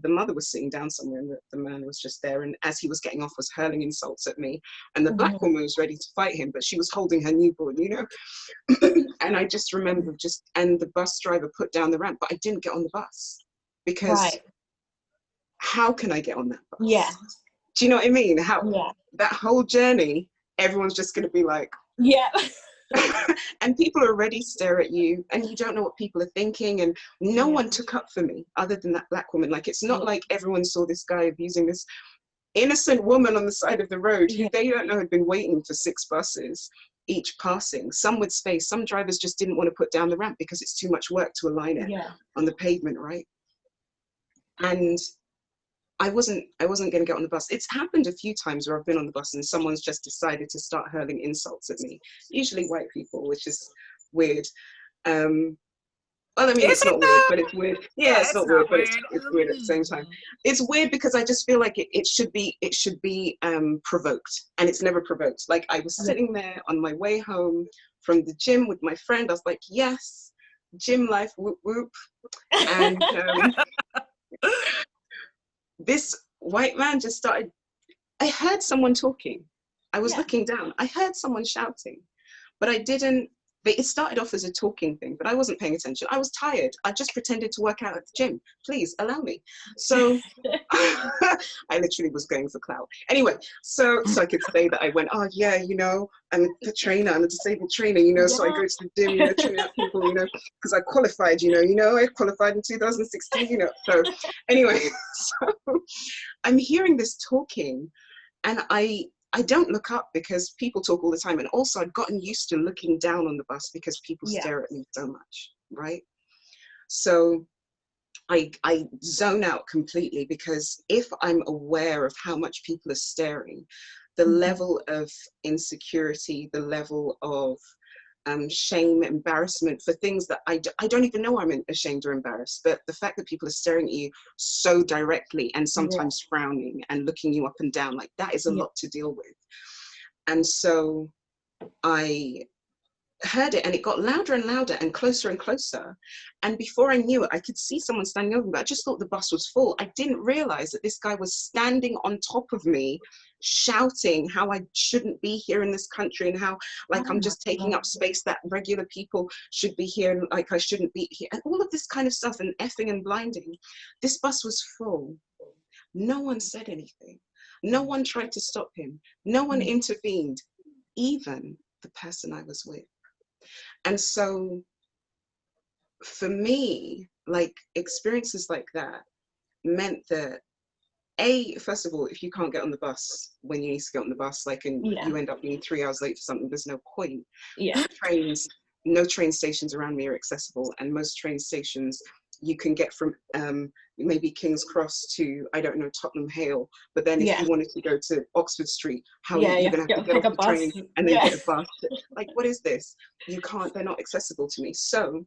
mother was sitting down somewhere, and the man was just there, and as he was getting off was hurling insults at me, and the Black woman was ready to fight him, but she was holding her newborn, you know. And I just remember and the bus driver put down the ramp, but I didn't get on the bus, because how can I get on that bus? Do you know what I mean? That whole journey, everyone's just going to be like, and people already stare at you, and you don't know what people are thinking, and no one took up for me other than that Black woman. Like, it's not like everyone saw this guy abusing this innocent woman on the side of the road who they don't know had been waiting for 6 buses, each passing, some with space. Some drivers just didn't want to put down the ramp because it's too much work to align it on the pavement, right? And I wasn't going to get on the bus. It's happened a few times where I've been on the bus and someone's just decided to start hurling insults at me, usually white people, which is weird. Well, I mean, it's not weird, but it's weird. Yeah, it's not weird, but it's weird at the same time. It's weird because I just feel like it should be provoked, and it's never provoked. Like, I was sitting there on my way home from the gym with my friend. I was like, yes, gym life, whoop whoop. And this white man just started. I heard someone talking. I was looking down. I heard someone shouting, but I didn't. But it started off as a talking thing, but I wasn't paying attention. I was tired. I just pretended to work out at the gym. Please allow me. So I literally was going for clout. Anyway, so I could say that I went, oh yeah, you know, I'm a trainer, I'm a disabled trainer, you know, so I go to the gym, you know, train out people, you know, because I qualified, you know, I qualified in 2016, you know. So anyway, so I'm hearing this talking, and I don't look up because people talk all the time. And also I'd gotten used to looking down on the bus because people stare at me so much, right? So I zone out completely, because if I'm aware of how much people are staring, the level of insecurity, the level of shame, embarrassment for things that I don't even know I'm ashamed or embarrassed, but the fact that people are staring at you so directly and sometimes frowning and looking you up and down, like, that is a lot to deal with. And so I heard it, and it got louder and louder and closer, and before I knew it, I could see someone standing over me. I just thought the bus was full. I didn't realize that this guy was standing on top of me, shouting how I shouldn't be here in this country, and how, like, I'm just taking up space that regular people should be here, and like I shouldn't be here, and all of this kind of stuff, and effing and blinding. This bus was full. No one said anything. No one tried to stop him. No one intervened, even the person I was with. And so for me, like, experiences like that meant that, first of all, if you can't get on the bus when you need to get on the bus, like, and you end up being 3 hours late for something, there's no point. No train stations around me are accessible, and most train stations you can get from maybe King's Cross to, I don't know, Tottenham Hale, but then if you wanted to go to Oxford Street, how are you going to have to get off the train and then get a bus? Like, what is this? You can't, they're not accessible to me. So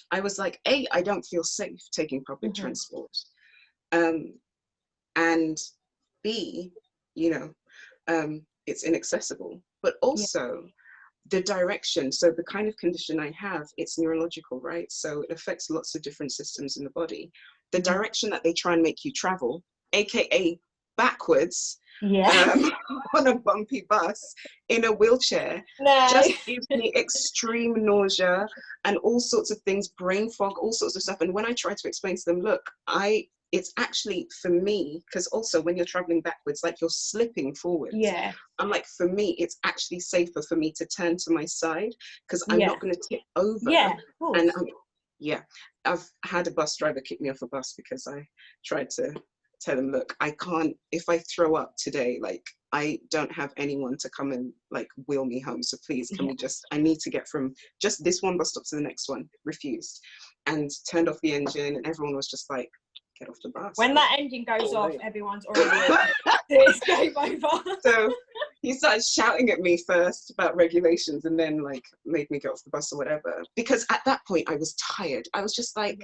I was like, I don't feel safe taking public transport. And B, you know, it's inaccessible, but also the direction. So the kind of condition I have, it's neurological, right? So it affects lots of different systems in the body. The direction that they try and make you travel, AKA backwards, on a bumpy bus in a wheelchair, just gives me extreme nausea and all sorts of things, brain fog, all sorts of stuff. And when I try to explain to them, look, it's actually, for me, because also when you're traveling backwards, like, you're slipping forwards. I'm like, for me, it's actually safer for me to turn to my side, because I'm not going to tip over. And I've had a bus driver kick me off a bus because I tried to tell him, look, I can't, if I throw up today, like, I don't have anyone to come and, like, wheel me home. So please, can we just, I need to get from just this one bus stop to the next one. Refused. And turned off the engine, and everyone was just like, get off the bus. When that engine goes off, everyone's already it's game over. So he started shouting at me first about regulations, and then, like, made me get off the bus or whatever. Because at that point I was tired. I was just like,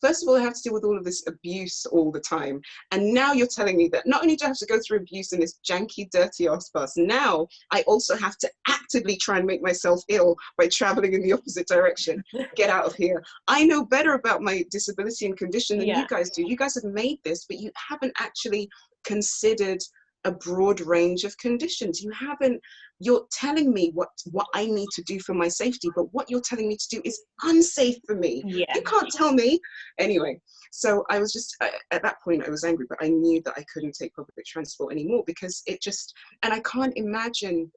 first of all, I have to deal with all of this abuse all the time. And now you're telling me that not only do I have to go through abuse in this janky, dirty ass bus, now I also have to actively try and make myself ill by traveling in the opposite direction. Get out of here. I know better about my disability and condition than you guys do. You guys have made this, but you haven't actually considered a broad range of conditions. You're telling me what I need to do for my safety, but what you're telling me to do is unsafe for me. You can't tell me. Anyway, so I was just, at that point I was angry, but I knew that I couldn't take public transport anymore, because it just, and I can't imagine,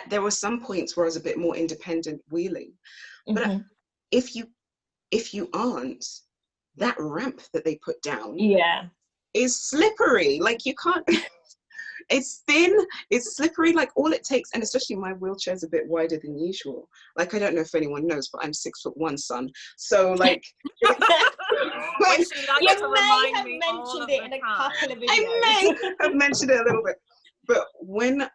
there were some points where I was a bit more independent wheeling, but if you aren't, that ramp that they put down is slippery. Like, you can't, it's thin, it's slippery, like all it takes, and especially my wheelchair's a bit wider than usual. Like, I don't know if anyone knows, but I'm 6'1", son. So like, Which she likes You to may remind have me all mentioned of it the in a time. couple of videos. I may have mentioned it a little bit, but when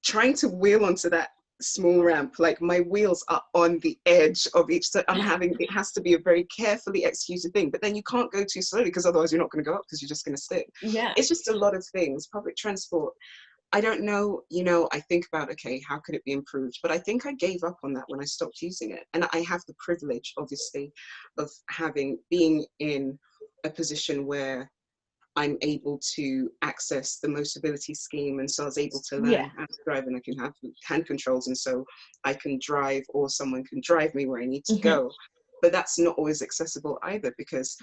trying to wheel onto that small ramp, like my wheels are on the edge of each, so it has to be a very carefully executed thing, but then you can't go too slowly because otherwise you're not going to go up because you're just going to stick. Yeah. It's just a lot of things. Public transport, I don't know, I think about, okay, how could it be improved? But I think I gave up on that when I stopped using it. And I have the privilege, obviously, of being in a position where I'm able to access the Motability scheme, and so I was able to learn how to drive, and I can have hand controls, and so I can drive, or someone can drive me where I need to go. But that's not always accessible either, because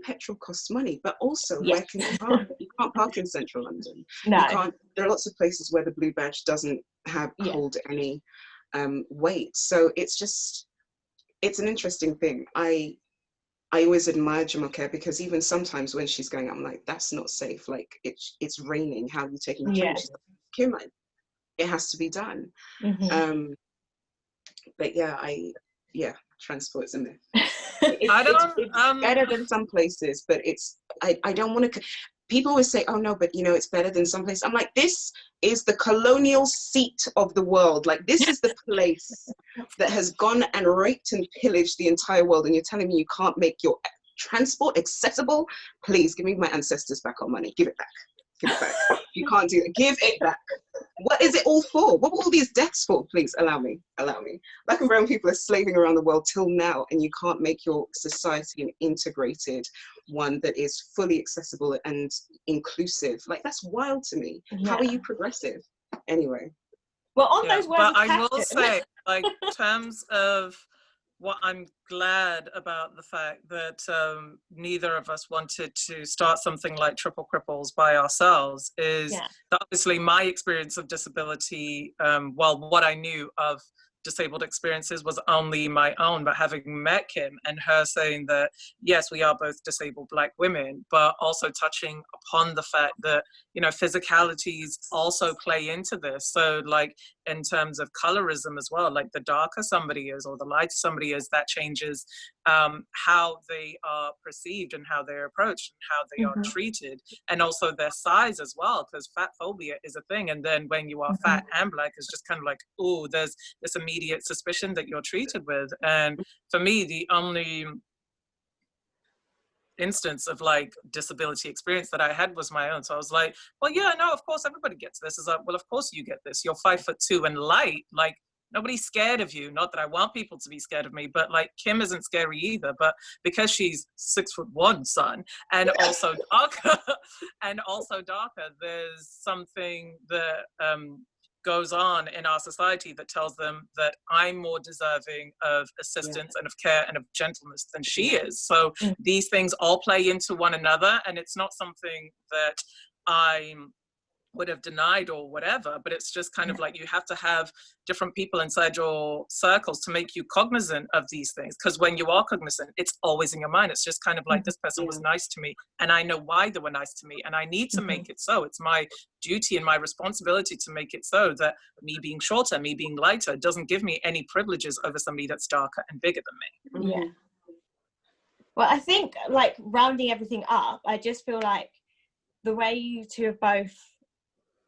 petrol costs money, but also where can you park? You can't park in central London. No. You can't. There are lots of places where the blue badge doesn't hold any weight. So it's an interesting thing. I always admire Jumoke, because even sometimes when she's going, I'm like, that's not safe. Like, it's raining. How are you taking the train? She's like, Kym, it has to be done. But transport is a myth. It's better than some places, but I don't want to. People always say, oh no, but it's better than some places. I'm like, this is the colonial seat of the world. Like, this is the place that has gone and raped and pillaged the entire world, and you're telling me you can't make your transport accessible? Please give me my ancestors back our money. Give it back. Give it back. You can't do it. Give it back. What is it all for? What were all these deaths for? Please allow me. Black and brown people are slaving around the world till now, and you can't make your society an integrated one that is fully accessible and inclusive. Like, that's wild to me. How are you progressive? Anyway. Well, on those words, but I will say, like, in terms of what I'm glad about the fact that neither of us wanted to start something like Triple Cripples by ourselves is that obviously my experience of disability, what I knew of disabled experiences was only my own, but having met Kym and her saying that, yes, we are both disabled Black women, but also touching upon the fact that, physicalities also play into this. So like in terms of colorism as well, like the darker somebody is or the lighter somebody is, that changes how they are perceived and how they're approached and how they are treated, and also their size as well, because fat phobia is a thing. And then when you are fat and Black, it's just kind of like, oh, there's this immediate suspicion that you're treated with. And for me, the only instance of like disability experience that I had was my own. So I was like, well, yeah, no, of course everybody gets this. It's like, well, of course you get this. You're 5'2" and light. Like, nobody's scared of you. Not that I want people to be scared of me, but like Kym isn't scary either. But because she's 6'1", son, and also darker, there's something that goes on in our society that tells them that I'm more deserving of assistance and of care and of gentleness than she is. So these things all play into one another, and it's not something that I would have denied or whatever, but it's just kind of like you have to have different people inside your circles to make you cognizant of these things, because when you are cognizant, it's always in your mind. It's just kind of like, this person was nice to me and I know why they were nice to me, and I need to make it so. It's my duty and my responsibility to make it so that me being shorter, me being lighter doesn't give me any privileges over somebody that's darker and bigger than me. Well, I think, like, rounding everything up, I just feel like the way you two have both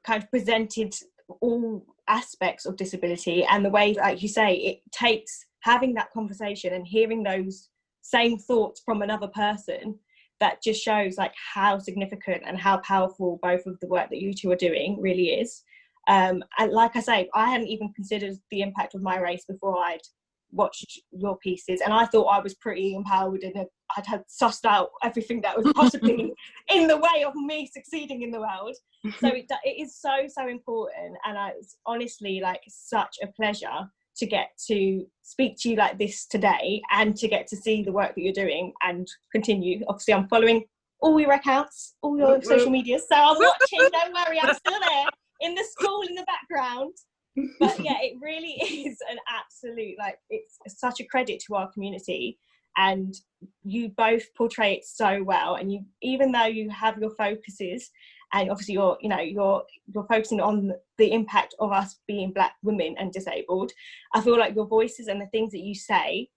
kind of presented all aspects of disability, and the way, like you say, it takes having that conversation and hearing those same thoughts from another person, that just shows like how significant and how powerful both of the work that you two are doing really is. And like I say, I hadn't even considered the impact of my race before I'd watched your pieces, and I thought I was pretty empowered and I'd had sussed out everything that was possibly in the way of me succeeding in the world. So it is so important, and it's honestly like such a pleasure to get to speak to you like this today, and to get to see the work that you're doing and continue. Obviously I'm following all your accounts, all your social media, so I'm watching. Don't worry, I'm still there in the school in the background. But yeah, it really is an absolute, like, it's such a credit to our community, and you both portray it so well. And you, even though you have your focuses and obviously you're focusing on the impact of us being Black women and disabled, I feel like your voices and the things that you say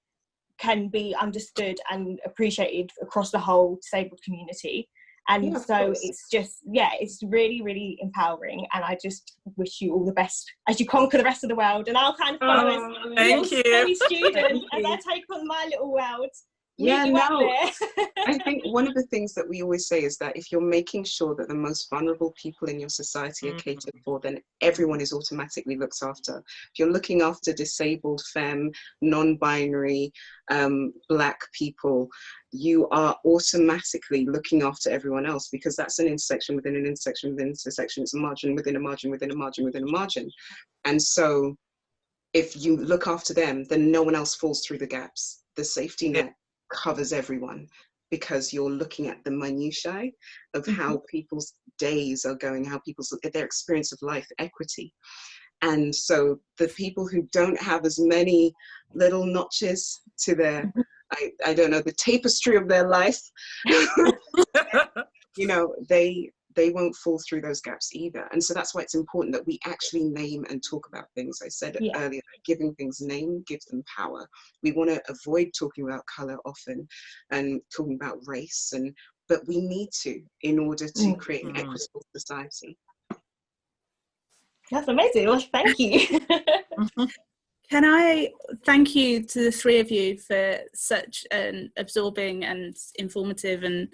can be understood and appreciated across the whole disabled community. And so it's just, it's really, really empowering. And I just wish you all the best as you conquer the rest of the world. And I'll kind of follow as a little study student as I take on my little world. I think one of the things that we always say is that if you're making sure that the most vulnerable people in your society are catered for, then everyone is automatically looked after. If you're looking after disabled, femme, non-binary, Black people, you are automatically looking after everyone else, because that's an intersection within an intersection within an intersection. It's a margin within a margin within a margin within a margin. And so if you look after them, then no one else falls through the gaps. The safety net covers everyone, because you're looking at the minutiae of how people's days are going, how their experience of life, equity. And so the people who don't have as many little notches to their, I don't know, the tapestry of their life, they won't fall through those gaps either. And so that's why it's important that we actually name and talk about things. I said earlier, giving things name gives them power. We want to avoid talking about colour often and talking about race, but we need to, in order to create an equitable society. That's amazing. Well, thank you. Can I thank you to the three of you for such an absorbing and informative and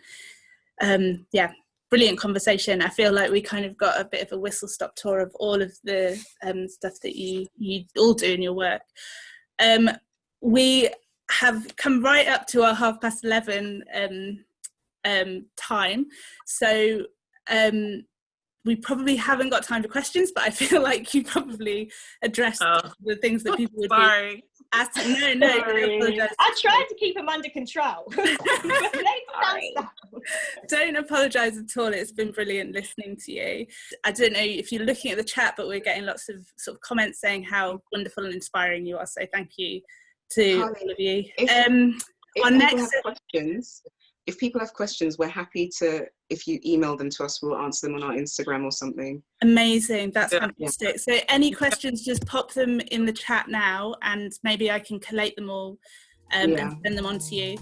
brilliant conversation. I feel like we kind of got a bit of a whistle-stop tour of all of the stuff that you all do in your work. We have come right up to our 11:30 time, so we probably haven't got time for questions, but I feel like you probably addressed the things that people would be asking. No, I tried to keep them under control. Don't apologise at all. It's been brilliant listening to you. I don't know if you're looking at the chat, but we're getting lots of sort of comments saying how wonderful and inspiring you are. So thank you to all of you. If people have questions, we're happy to, if you email them to us, we'll answer them on our Instagram or something. Amazing, that's fantastic. So any questions, just pop them in the chat now, and maybe I can collate them all and send them on to you.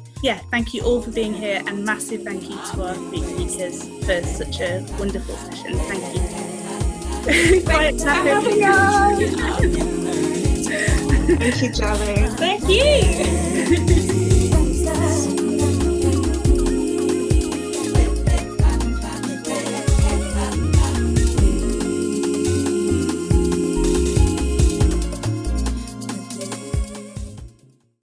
Thank you all for being here, and massive thank you to our three speakers for such a wonderful session. Thank you. Thanks for having us. Thank you, Jalé. Thank you.